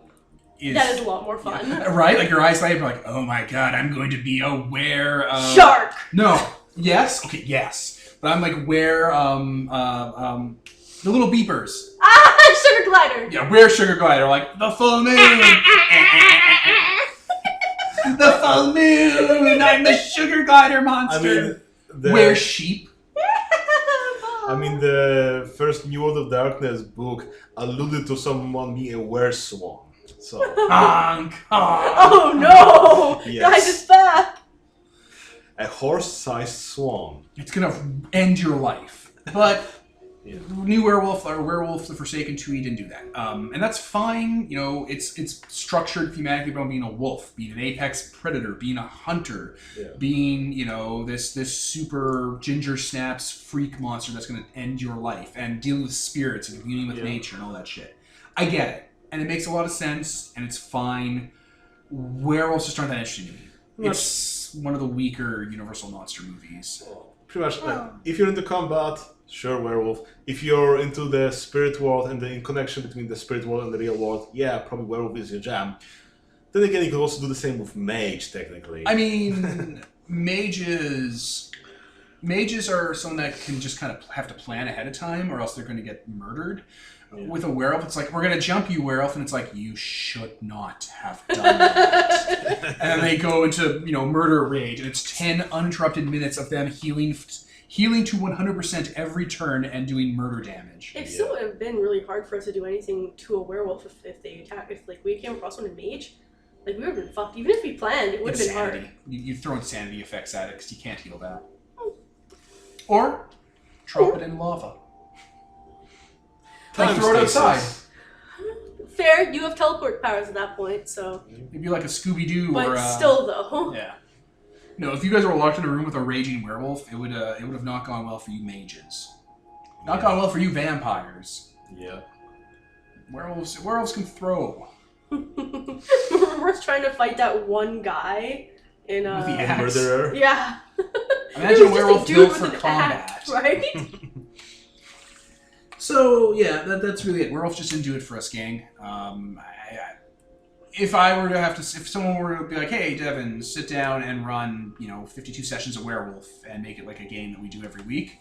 That is a lot more fun. Yeah, right? Like your eyes light up, like, oh my god, I'm going to be aware of... Shark! No. Yes? Okay, yes. But I'm like, where, the little beepers. Ah, sugar glider! Yeah, where sugar glider? Like, the full moon! The full moon! I'm the sugar glider monster! Where sheep? The first New World of Darkness book alluded to someone being a were-swan. So. Honk, honk. Oh no! Yes. Guys, it's back! A horse-sized swan. It's gonna end your life. But New Werewolf or Werewolf The Forsaken 2 didn't do that. And that's fine. It's structured thematically around being a wolf, being an apex predator, being a hunter, being, this super ginger snaps freak monster that's gonna end your life, and dealing with spirits and communing with nature and all that shit. I get it. And it makes a lot of sense, and it's fine. Werewolves just aren't that interesting to me. It's one of the weaker Universal monster movies. Pretty much, if you're into combat, sure, werewolf. If you're into the spirit world and the connection between the spirit world and the real world, yeah, probably werewolf is your jam. Then again, you could also do the same with mage, technically. I mean, mages... Mages are someone that can just kind of have to plan ahead of time, or else they're going to get murdered. Yeah. With a werewolf, it's like, we're going to jump you, werewolf, and it's like, you should not have done that. And then they go into, murder rage, and it's 10 uninterrupted minutes of them healing to 100% every turn and doing murder damage. It still would have been really hard for us to do anything to a werewolf if they attack. If we came across one in mage, we would have been fucked. Even if we planned, it would have been hard. You throw insanity effects at it because you can't heal that. Or drop it in lava. Throw it outside. Fair, you have teleport powers at that point, so... It'd be like a Scooby-Doo but still, though. Yeah. No, if you guys were locked in a room with a raging werewolf, it would have not gone well for you mages. Not gone well for you vampires. Yeah. Werewolves can throw. We're trying to fight that one guy in with the axe. Murderer. Yeah. Imagine a werewolf built for combat. Axe, right? So yeah, that's really it. Werewolf just didn't do it for us, gang. If someone were to be like, "Hey, Devin, sit down and run, 52 sessions of Werewolf and make it like a game that we do every week,"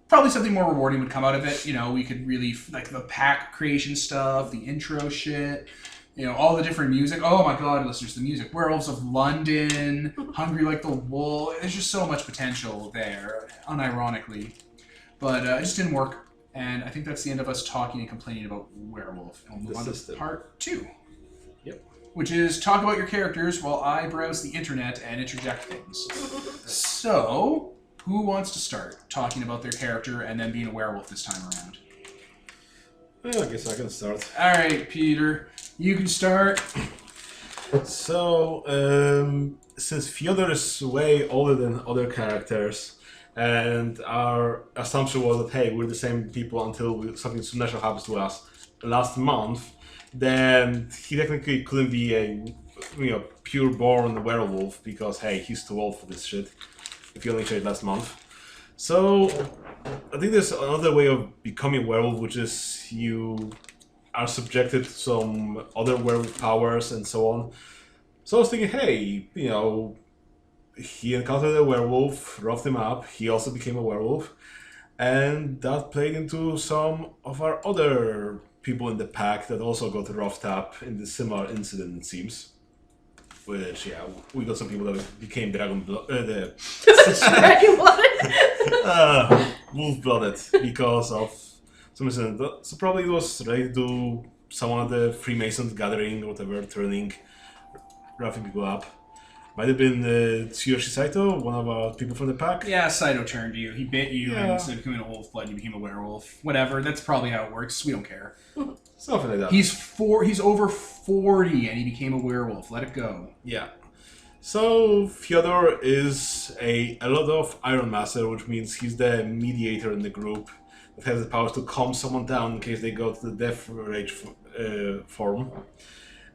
probably something more rewarding would come out of it. We could really like the pack creation stuff, the intro shit, all the different music. Oh my God, listeners, the music. Werewolves of London, Hungry Like the Wolf. There's just so much potential there, unironically, but it just didn't work. And I think that's the end of us talking and complaining about Werewolf. And we'll move on to part 2. Yep. Which is talk about your characters while I browse the internet and interject things. So, who wants to start talking about their character and then being a werewolf this time around? Well, I guess I can start. All right, Peter. You can start. So, since Fyodor is way older than other characters, and our assumption was that, hey, we're the same people until something supernatural happens to us last month, then he technically couldn't be a pure-born werewolf because, hey, he's too old for this shit if he only showed last month. So I think there's another way of becoming a werewolf, which is you are subjected to some other werewolf powers and so on. So I was thinking, hey, he encountered a werewolf, roughed him up, he also became a werewolf, and that played into some of our other people in the pack that also got roughed up in the similar incident, it seems. Which, we got some people that became wolf-blooded because of some incident. So probably it was related to someone at the Freemasons gathering or whatever, roughing people up. Might have been Tsuyoshi Saito, one of our people from the pack. Yeah, Saito turned you. He bit you, and instead of becoming a wolf blood, you became a werewolf. Whatever, that's probably how it works. We don't care. Something like that. He's over 40, and he became a werewolf. Let it go. Yeah. So, Fyodor is a lot of Iron Master, which means he's the mediator in the group that has the powers to calm someone down in case they go to the death rage form.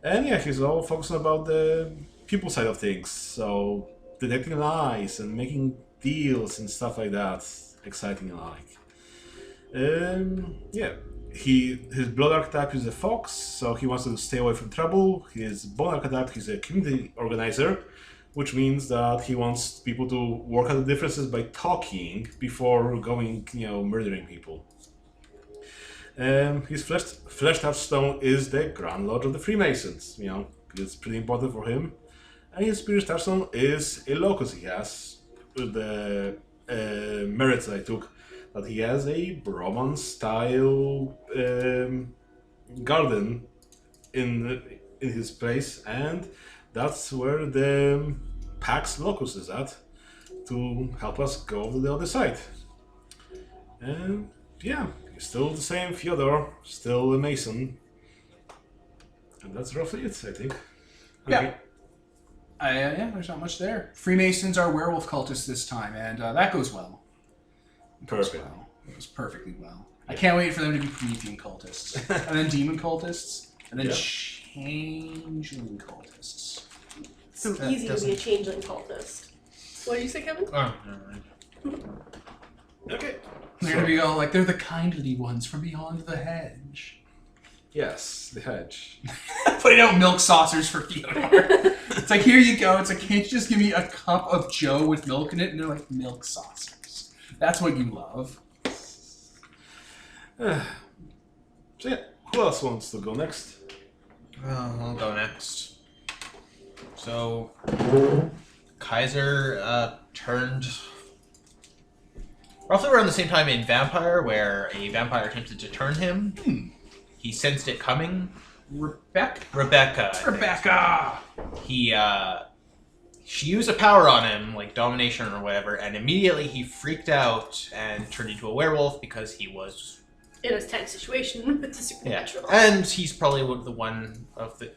And yeah, he's all focused about the people side of things, so detecting lies and making deals and stuff like that. Exciting and his blood archetype is a fox, so he wants to stay away from trouble. His bone archetype, he's a community organizer, which means that he wants people to work out the differences by talking before going, murdering people. His flesh touchstone is the Grand Lodge of the Freemasons. It's pretty important for him. And his spirit touchstone is a locus he has, with the merits I took, that he has a Roman-style garden in his place, and that's where the Pax Locus is at, to help us go to the other side. And yeah, he's still the same Fyodor, still a Mason. And that's roughly it, I think. Yeah. There's not much there. Freemasons are werewolf cultists this time, and that goes well. Perfect. It goes perfectly well. I can't wait for them to be Promethean cultists, and then demon cultists, and then changeling cultists. So easy to be a changeling cultist. What did you say, Kevin? Oh, never mind. Okay. They're gonna be all like, they're the kindly ones from beyond the hedge. Yes, the hedge. Putting out milk saucers for Fyodor. It's like, here you go. It's like, can't you just give me a cup of Joe with milk in it? And they're like, milk saucers. That's what you love. So yeah, who else wants to go next? I'll go next. So, Kaiser turned roughly around the same time in Vampire, where a vampire attempted to turn him. He sensed it coming. Rebecca. She used a power on him, like domination or whatever, and immediately he freaked out and turned into a werewolf because he was in a tense situation with the supernatural. Yeah. And he's probably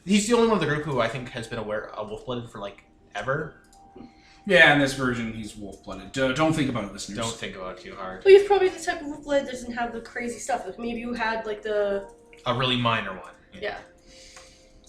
he's the only one of the group who I think has been a wolf-blooded for like ever. Yeah, in this version, he's wolf-blooded. Don't think about it, listeners. Don't think about it too hard. Well, he's probably the type of wolf-blood that doesn't have the crazy stuff. Like maybe you had like a really minor one. Yeah.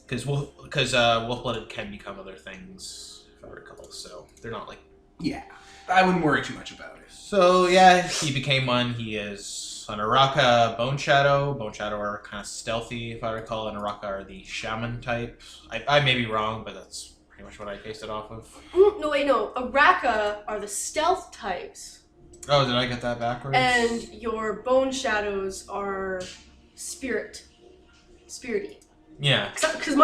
Because wolf-blooded can become other things, if I recall. So they're not like. Yeah, I wouldn't worry too much about it. So yeah, he became one. He is an Araka Bone Shadow. Bone Shadow are kind of stealthy, if I recall, and Araka are the shaman type. I may be wrong, but that's pretty much what I based it off of. No, wait, no. Araka are the stealth types. Oh, did I get that backwards? And your bone shadows are spirity. Yeah. Because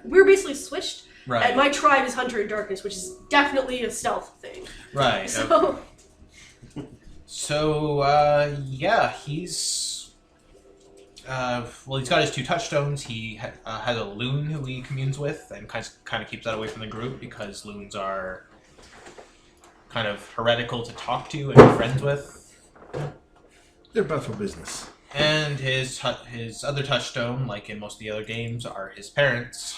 we're basically switched, right. And my tribe is Hunter in Darkness, which is definitely a stealth thing. Right. So. So yeah, he's he's got his 2 touchstones. He has a loon who he communes with, and kind of keeps that away from the group because loons are kind of heretical to talk to and be friends with. They're bad for business. And his other touchstone, like in most of the other games, are his parents.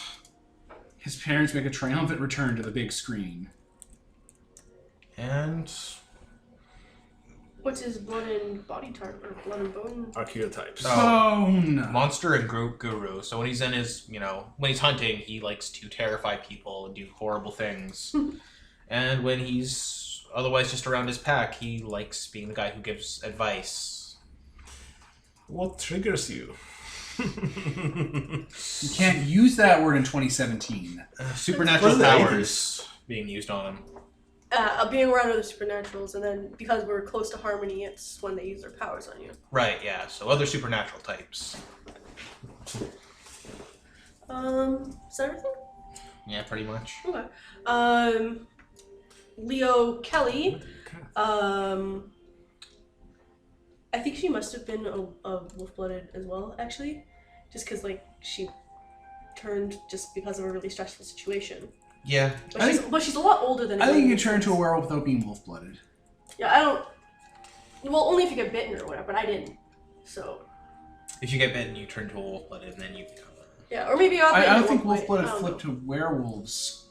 His parents make a triumphant return to the big screen. And what's his blood and body type, or blood and bone? Archetypes. Bone! Monster and guru. So when he's in his, when he's hunting, he likes to terrify people and do horrible things. And when he's otherwise just around his pack, he likes being the guy who gives advice. What triggers you? You can't use that word in 2017. Supernatural powers being used on him. Being around other supernaturals, and then because we're close to harmony, it's when they use their powers on you. Right, yeah. So other supernatural types. Is that everything? Yeah, pretty much. Okay. Leo Kelly. I think she must have been a wolf-blooded as well, actually. Just because, she turned just because of a really stressful situation. Yeah. But she's a lot older than I think you can turn into a werewolf without being wolf-blooded. Yeah, I don't... Well, only if you get bitten or whatever, but I didn't. So... If you get bitten, you turn to a wolf-blooded, and then you become a... Yeah, or maybe I don't think wolf-blooded flipped to werewolves.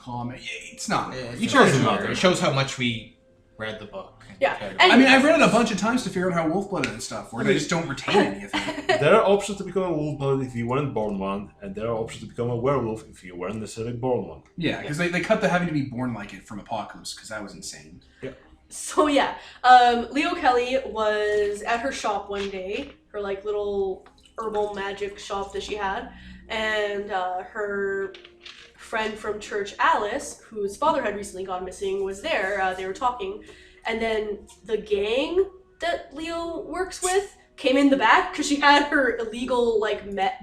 It's not. It shows how much we read the book. Yeah. I've read it a bunch of times to figure out how wolf-blooded and stuff works. I just don't retain any of it. There are options to become a wolf-blooded if you weren't born one, and there are options to become a werewolf if you weren't necessarily born one. Yeah, because they cut the having to be born like it from Apocalypse, because that was insane. Yeah. So yeah, Leo Kelly was at her shop one day, her little herbal magic shop that she had, and her friend from church, Alice, whose father had recently gone missing, was there. They were talking. And then the gang that Leo works with came in the back because she had her illegal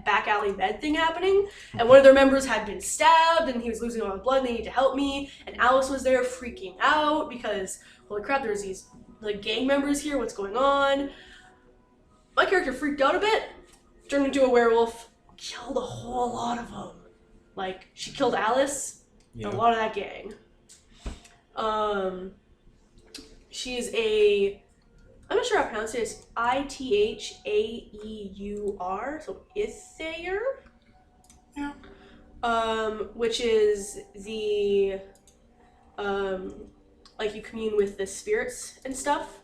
back alley med thing happening, and one of their members had been stabbed and he was losing a lot of blood and they need to help me, and Alice was there freaking out because holy crap, there's these gang members here, what's going on? My character freaked out a bit, turned into a werewolf, killed a whole lot of them. She killed Alice and a lot of that gang. She's I'm not sure how to pronounce it. It's Ithaeur, so Ithaeur. Yeah. Which is the, you commune with the spirits and stuff.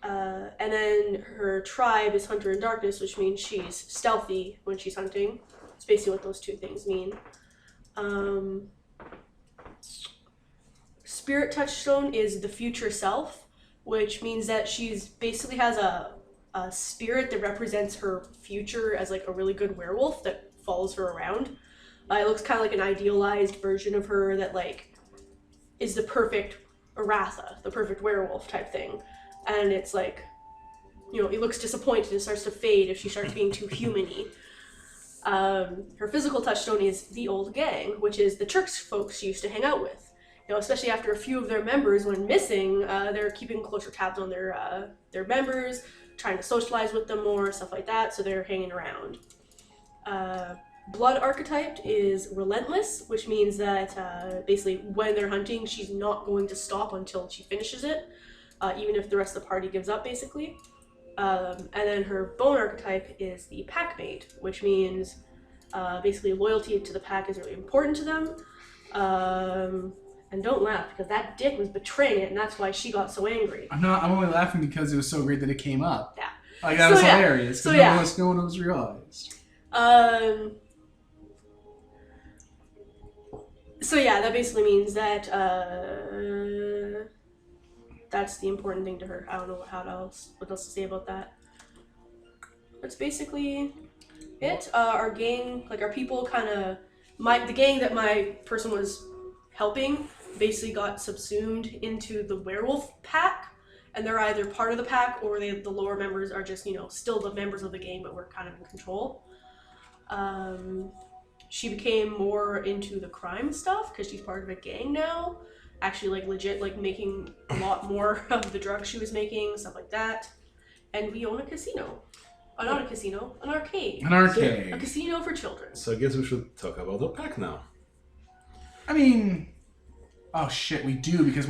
And then her tribe is Hunter in Darkness, which means she's stealthy when she's hunting. It's basically what those two things mean. Spirit touchstone is the future self, which means that she's basically has a spirit that represents her future as a really good werewolf that follows her around. It looks kind of like an idealized version of her that like is the perfect Aratha, the perfect werewolf type thing. And it's like, you know, he looks disappointed and starts to fade if she starts being too human-y. Her physical touchstone is the old gang, which is the Turks folks she used to hang out with. You know, especially after a few of their members went missing, they're keeping closer tabs on their members, trying to socialize with them more, stuff like that, so they're hanging around. Blood archetype is relentless, which means that basically when they're hunting, she's not going to stop until she finishes it, even if the rest of the party gives up, basically. And then her bone archetype is the packmate, which means basically loyalty to the pack is really important to them. And don't laugh, because that dick was betraying it, and that's why she got so angry. I'm only laughing because it was so great that it came up. Yeah. Like, that was hilarious, because no one was realized. So yeah, that basically means that that's the important thing to her. I don't know what else to say about that. That's basically it. Our gang, like our people, the gang that my person was helping, basically got subsumed into the werewolf pack, and they're either part of the pack or the lower members are just, you know, still the members of the gang, but we're kind of in control. She became more into the crime stuff because she's part of a gang now. Actually, like, legit, like, making a lot more of the drugs she was making, stuff like that. And we own a casino. Not a casino, an arcade. An arcade. A casino for children. So I guess we should talk about the pack now. I mean... Oh shit, we do, because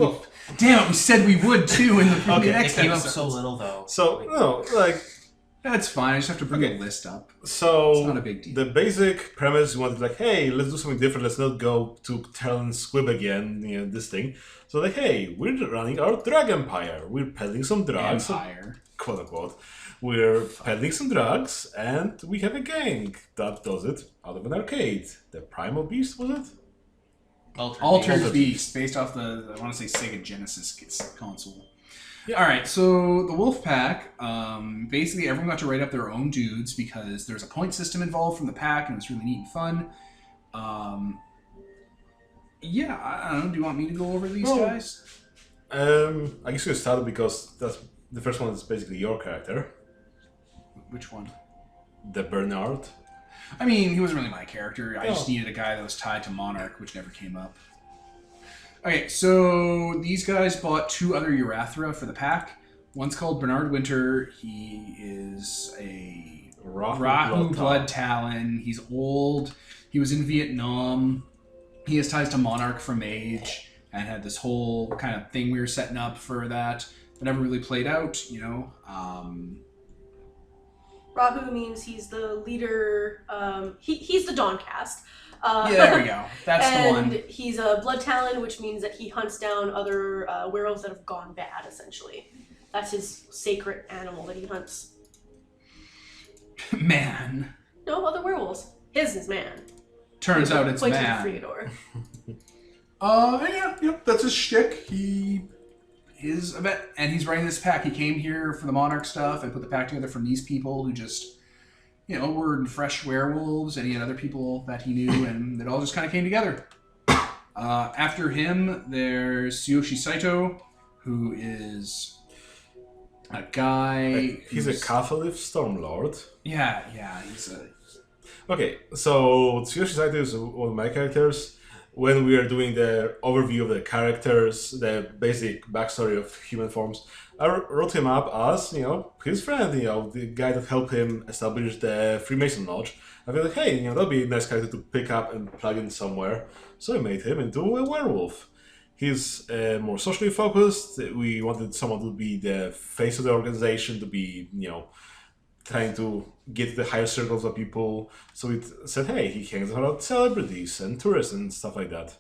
damn it, we said we would too in the next it came up episode. so little though. So, no, like... That's fine, I just have to bring a list up. So, it's not a big deal. The basic premise, you wanted like, hey, let's do something different, let's not go to Talon Squib again, you know, this thing. So like, hey, we're running our drug empire. We're peddling some drugs. Empire. Quote unquote. We're peddling some drugs, and we have a gang that does it out of an arcade. The Primal Beast, was it? Altered Beast, based off the, I want to say, Sega Genesis console. Yeah. Alright, so the Wolf Pack, basically everyone got to write up their own dudes because there's a point system involved from the pack, and it's really neat and fun. Yeah, I don't know, do you want me to go over these guys? I guess you started because that's the first one is basically your character. Which one? The Bernard. I mean, he wasn't really my character. I just needed a guy that was tied to Monarch, which never came up. Okay, so these guys bought 2 other Urathra for the pack. One's called Bernard Winter. He is a Rahu Blood Talon. He's old. He was in Vietnam. He has ties to Monarch from Mage and had this whole kind of thing we were setting up for that never really played out, you know. Rahu means he's the leader. He's the Dawncast. Yeah, there we go. That's the one. And he's a Blood Talon, which means that he hunts down other werewolves that have gone bad, essentially. That's his sacred animal that he hunts. Man. No, other werewolves. His is man. Turns out it's man. Yeah, that's his shtick. He is a vet, and he's running this pack. He came here for the Monarch stuff and put the pack together from these people who just, you know, were fresh werewolves, and he had other people that he knew, and it all just kind of came together. After him, there's Tsuyoshi Saito, who is a guy... He's a Catholith Stormlord. Yeah, he's a... Okay, so Tsuyoshi Saito is one of my characters. When we are doing the overview of the characters, the basic backstory of human forms, I wrote him up as, you know, his friend, you know, the guy that helped him establish the Freemason Lodge. I feel like, hey, you know, that'd be a nice character to pick up and plug in somewhere. So I made him into a werewolf. He's more socially focused. We wanted someone to be the face of the organization, to be, you know, trying to get the higher circles of people. So we said, hey, he hangs around with celebrities and tourists and stuff like that.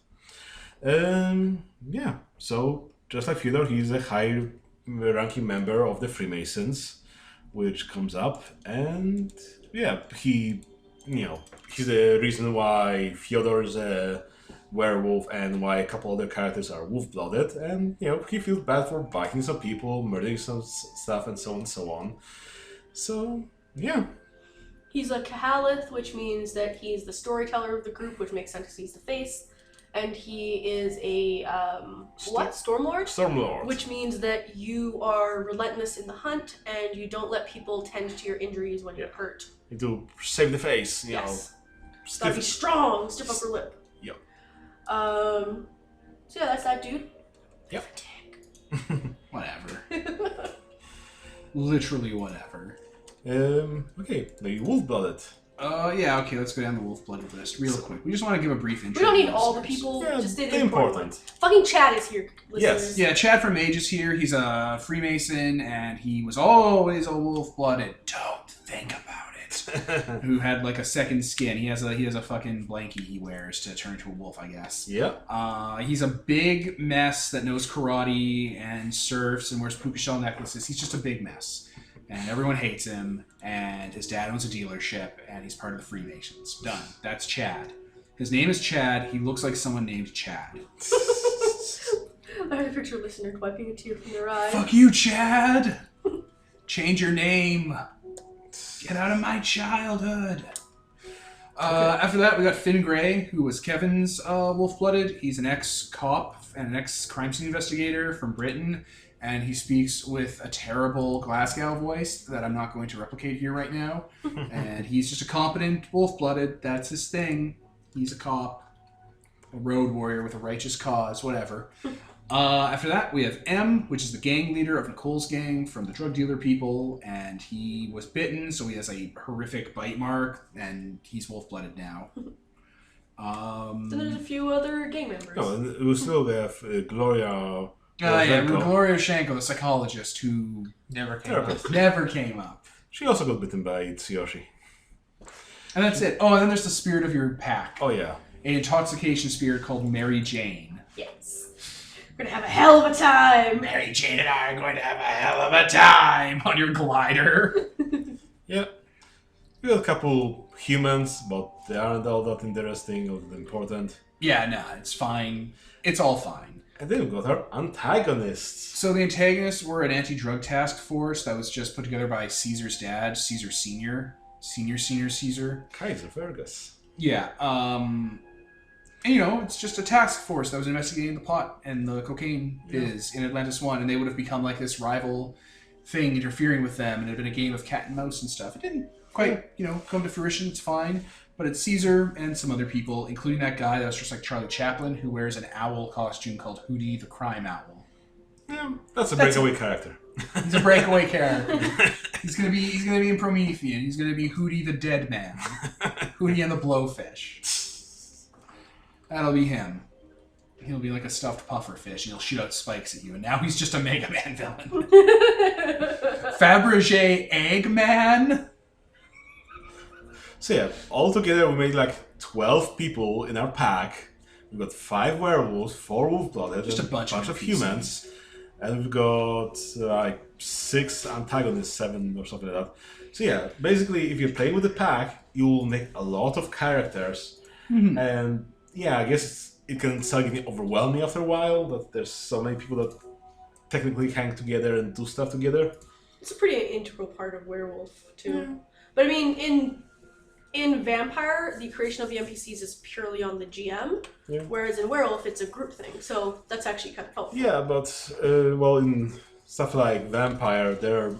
Yeah, so just like Fyodor, he's a high-ranking member of the Freemasons, which comes up, and yeah, he, you know, he's the reason why Fyodor is a werewolf and why a couple other characters are wolf-blooded, and, you know, he feels bad for biting some people, murdering some stuff, and so on and so on. So, yeah. He's a Kahalith, which means that he's the storyteller of the group, which makes sense because he's the face. And he is a, Stormlord? Stormlord. Which means that you are relentless in the hunt, and you don't let people tend to your injuries when you're hurt. You do save the face, you know. Gotta be strong, stiff upper lip. Yep. So yeah, that's that dude. Yep. Whatever. Literally whatever. Okay, maybe wolf-blooded. Yeah, okay, let's go down the wolf-blooded list real quick. We just want to give a brief intro. We don't need all the people, Yeah, just the the important important. ones. Fucking Chad is here, listeners. Yes. Yeah, Chad from Mage is here. He's a Freemason, and he was always a wolf-blooded. Don't think about it. Who had like a second skin. He has a fucking blankie he wears to turn into a wolf, I guess. Yeah. He's a big mess that knows karate and surfs and wears puka shell necklaces. He's just a big mess. And everyone hates him, and his dad owns a dealership, and he's part of the Freemasons. Done. That's Chad. His name is Chad. He looks like someone named Chad. I have a picture of listener wiping a tear from their eye. Fuck you, Chad! Change your name. Get out of my childhood. After that, we got Finn Gray, who was Kevin's wolf-blooded. He's an ex-cop and an ex-crime scene investigator from Britain. And he speaks with a terrible Glasgow voice that I'm not going to replicate here right now. And he's just a competent wolf-blooded. That's his thing. He's a cop. A road warrior with a righteous cause, whatever. After that, we have M, which is the gang leader of Nicole's gang from the drug dealer people. And he was bitten, so he has a horrific bite mark. And he's wolf-blooded now. Then there's a few other gang members. No, and we still have Gloria... Gloria Shanko, the psychologist who Never came up. She also got bitten by Tsuyoshi. And that's it. Oh, and then there's the spirit of your pack. Oh, yeah. An intoxication spirit called Mary Jane. Yes. We're gonna have a hell of a time. Mary Jane and I are going to have a hell of a time on your glider. Yeah. We got a couple humans, but they aren't all that interesting or that important. Yeah, no, it's fine. It's all fine. And then we got our antagonists. So the antagonists were an anti-drug task force that was just put together by Caesar's dad, Caesar Senior. Senior Caesar. Kaiser Fergus. Yeah, and you know, it's just a task force that was investigating the pot and the cocaine biz in Atlantis 1, and they would have become like this rival thing interfering with them, and it had been a game of cat and mouse and stuff. It didn't quite, come to fruition. It's fine. But it's Caesar and some other people, including that guy that was just like Charlie Chaplin, who wears an owl costume called Hootie the Crime Owl. Yeah, that's a breakaway character. He's a breakaway character. He's gonna be in Promethean. He's gonna be Hootie the Dead Man. Hootie and the Blowfish. That'll be him. He'll be like a stuffed pufferfish, and he'll shoot out spikes at you, and now he's just a Mega Man villain. Fabergé Eggman? So yeah, altogether we made like 12 people in our pack. We've got 5 werewolves, 4 wolf-blooded, Just a bunch of of humans. And we've got like 6 antagonists, 7 or something like that. So yeah, basically if you're playing with the pack, you will make a lot of characters. Mm-hmm. And yeah, I guess it can start getting overwhelming after a while, that there's so many people that technically hang together and do stuff together. It's a pretty integral part of Werewolf, too. Yeah. But I mean, in Vampire, the creation of the NPCs is purely on the GM, whereas in Werewolf, it's a group thing. So that's actually kind of helpful. Yeah, but, in stuff like Vampire, they're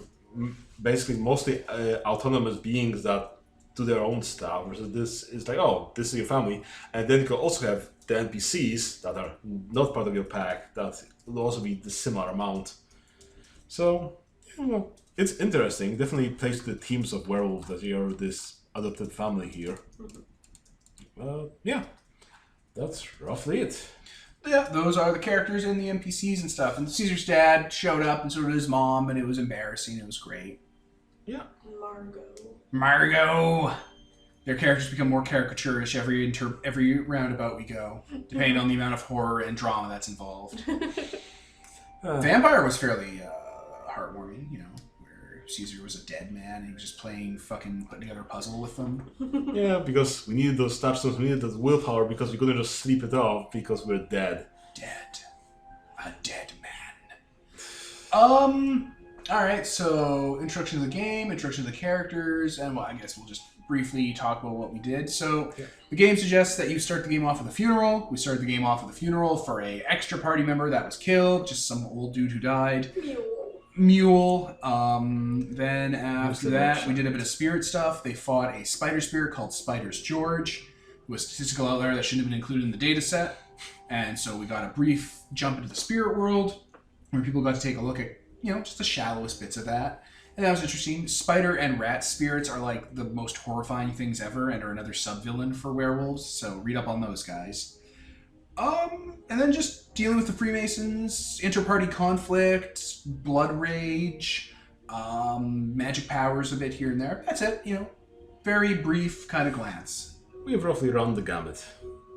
basically mostly autonomous beings that do their own stuff. Whereas this is like, oh, this is your family. And then you can also have the NPCs that are not part of your pack that will also be the similar amount. So, it's interesting. Definitely plays to the themes of Werewolf that you're this adopted family here. Yeah, that's roughly it. Yeah, those are the characters and the NPCs and stuff. And Caesar's dad showed up, and so did his mom, and it was embarrassing. It was great. Yeah. Margot. Their characters become more caricaturish every roundabout we go, depending on the amount of horror and drama that's involved. Vampire was fairly heartwarming, where Caesar was a dead man and he was just putting together a puzzle with them. Yeah, because we needed those touchstones, we needed that willpower because we couldn't just sleep it off because we're dead. A dead man. Alright, so introduction to the game, introduction to the characters, and I guess we'll just briefly talk about what we did. So the game suggests that you start the game off with a funeral. We started the game off with a funeral for a extra party member that was killed, just some old dude who died. Mule. Then after that, we did a bit of spirit stuff. They fought a spider spirit called Spider's George, who was a statistical outlier that shouldn't have been included in the data set. And so we got a brief jump into the spirit world, where people got to take a look at, just the shallowest bits of that. And that was interesting. Spider and rat spirits are like the most horrifying things ever and are another sub-villain for werewolves, so read up on those guys. And then just dealing with the Freemasons, inter-party conflict, blood rage, magic powers a bit here and there. That's it, very brief kind of glance. We've roughly run the gamut.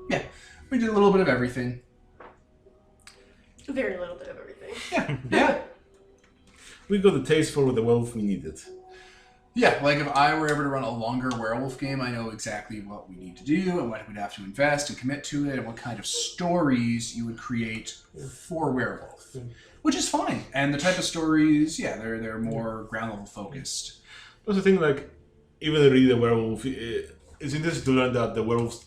Yeah, we did a little bit of everything. A very little bit of everything. Yeah. We got the taste for the werewolf we needed. Yeah, like if I were ever to run a longer werewolf game, I know exactly what we need to do and what we'd have to invest and commit to it and what kind of stories you would create for werewolf, which is fine. And the type of stories, they're more ground level focused. But the thing, even reading the werewolf, it's interesting to learn that the werewolves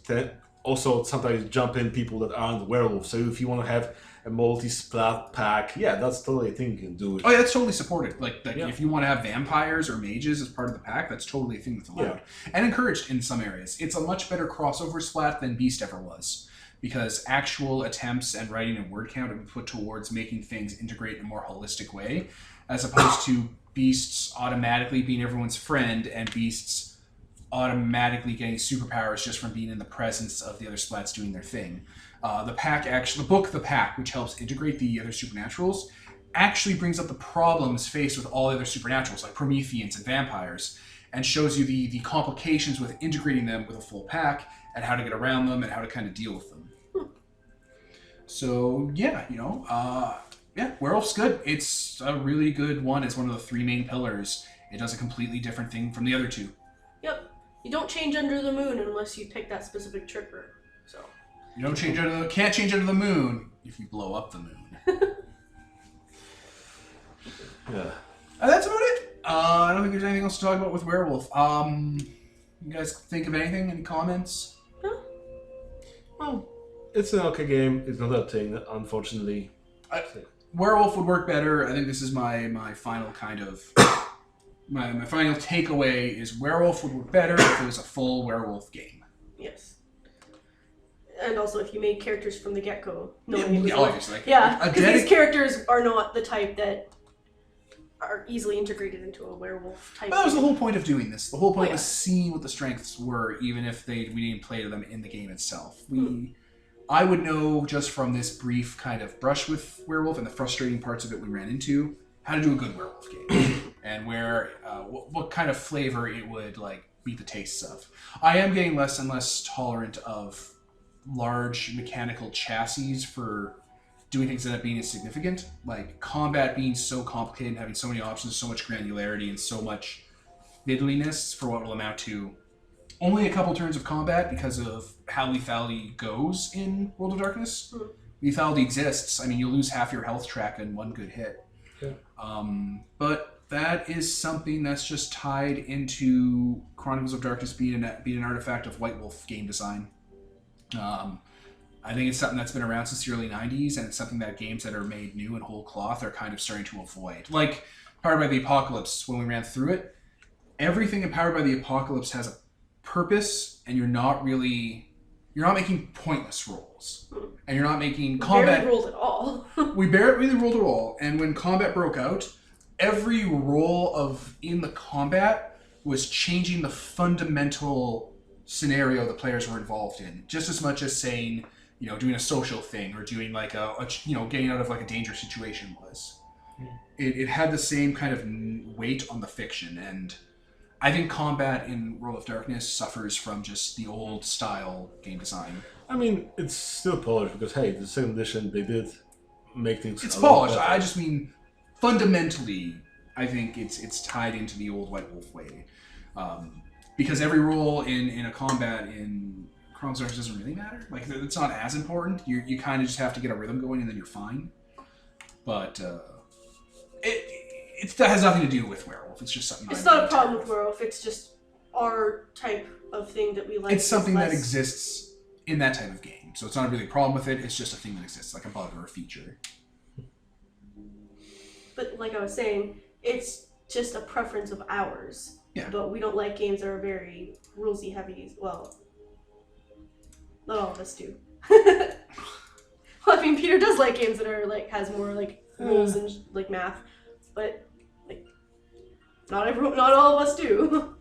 also sometimes jump in people that aren't werewolves. So if you want to have a multi-splat pack, that's totally a thing you can do. Oh yeah, that's totally supported. If you want to have vampires or mages as part of the pack, that's totally a thing that's allowed. And encouraged in some areas. It's a much better crossover splat than Beast ever was. Because actual attempts and writing and word count have been put towards making things integrate in a more holistic way, as opposed to Beasts automatically being everyone's friend and Beasts automatically getting superpowers just from being in the presence of the other splats doing their thing. The book The Pack, which helps integrate the other supernaturals, actually brings up the problems faced with all the other supernaturals, like Prometheans and vampires, and shows you the complications with integrating them with a full pack, and how to get around them, and how to kind of deal with them. So, Werewolf's good. It's a really good one. It's one of the three main pillars. It does a completely different thing from the other two. Yep. You don't change under the moon unless you pick that specific trigger, so... You can't change under the moon if you blow up the moon. That's about it. I don't think there's anything else to talk about with Werewolf. You guys think of anything? Any comments? No. Well, it's an okay game. It's not that thing, unfortunately. Werewolf would work better. I think this is my final kind of... my final takeaway is Werewolf would work better if it was a full Werewolf game. Yes. And also, if you made characters from the get-go, obviously. Because these characters are not the type that are easily integrated into a werewolf type. That was the whole point of doing this. The whole point was seeing what the strengths were, even if we didn't play to them in the game itself. I would know just from this brief kind of brush with Werewolf and the frustrating parts of it we ran into, how to do a good Werewolf game, and where what kind of flavor it would beat the tastes of. I am getting less and less tolerant of large mechanical chassis for doing things that end up being insignificant, like combat being so complicated and having so many options, so much granularity, and so much fiddliness for what will amount to only a couple turns of combat because of how lethality goes in World of Darkness. Lethality exists. I mean, you'll lose half your health track in one good hit. But that is something that's just tied into Chronicles of Darkness being an artifact of White Wolf game design. I think it's something that's been around since the early 90s, and it's something that games that are made new and whole cloth are kind of starting to avoid. Like Powered by the Apocalypse, when we ran through it, everything in Powered by the Apocalypse has a purpose, and you're not making pointless rolls. And you're not making combat... We barely rolled at all. We barely really rolled at all, and when combat broke out, every roll in the combat was changing the fundamental scenario the players were involved in, just as much as saying, doing a social thing or doing like getting out of like a dangerous situation was. It had the same kind of weight on the fiction, and I think combat in World of Darkness suffers from just the old style game design. I mean, it's still polished because the second edition they did make things. It's polished. I just mean fundamentally, I think it's tied into the old White Wolf way. Because every roll in a combat in Chronicles of Darkness doesn't really matter. Like, it's not as important. You kind of just have to get a rhythm going and then you're fine. But it has nothing to do with Werewolf. It's just something. It's not a problem with Werewolf. It's just our type of thing that we like. It's something that exists in that type of game. So it's not really a problem with it. It's just a thing that exists, like a bug or a feature. But like I was saying, it's just a preference of ours. Yeah. But we don't like games that are very rulesy heavy. Well, not all of us do. Well, I mean, Peter does like games that are like has more like rules and like math, but like not all of us do.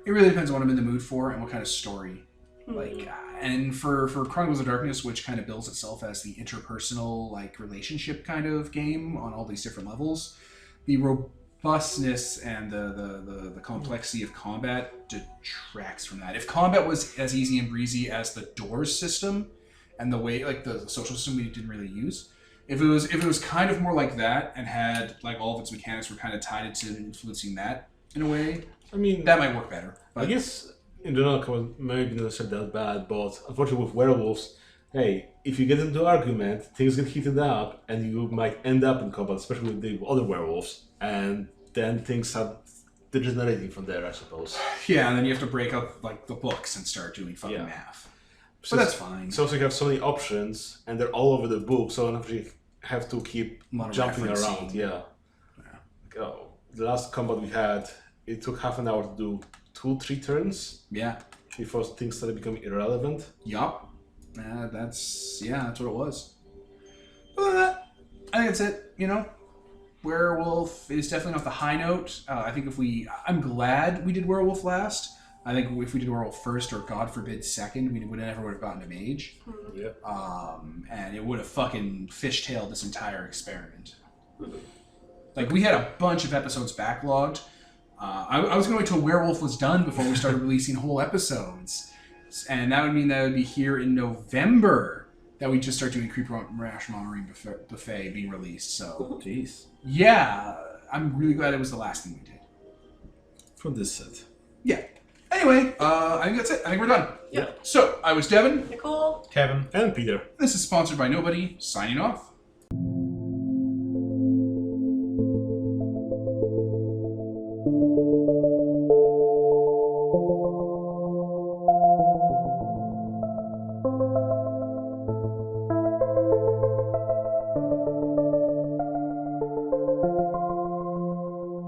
It really depends on what I'm in the mood for and what kind of story. Like, and for Chronicles of Darkness, which kind of bills itself as the interpersonal like relationship kind of game on all these different levels, the robustness and the complexity of combat detracts from that. If combat was as easy and breezy as the Doors system and the way like the social system we didn't really use, if it was kind of more like that and had like all of its mechanics were kind of tied into influencing that in a way, I mean, that might work better. But I guess in general, maybe not necessarily that bad, but unfortunately with werewolves, hey, if you get into an argument, things get heated up, and you might end up in combat, especially with the other werewolves, and then things start degenerating from there, I suppose. yeah, and then you have to break up like the books and start doing fucking math. So that's fine. So you have so many options, and they're all over the book, so you have to keep jumping around. Yeah. Oh, the last combat we had, it took half an hour to do 2-3 turns. Yeah. Before things started becoming irrelevant. Yup. That's what it was. Other than that, I think that's it. You know, Werewolf is definitely not the high note. I think I'm glad we did Werewolf last. I think if we did Werewolf first, or God forbid second, we would have gotten to Mage. Yeah. And it would have fucking fishtailed this entire experiment. Like, we had a bunch of episodes backlogged. I was going to wait till Werewolf was done before we started releasing whole episodes. And that would mean that it would be here in November that we just start doing Creeper Rashomon Marine Buffet being released. So, Jeez. Yeah, I'm really glad it was the last thing we did. From this set. Yeah. Anyway, I think that's it. I think we're done. Yep. So, I was Devin. Nicole. Kevin. And Peter. This is sponsored by Nobody, signing off.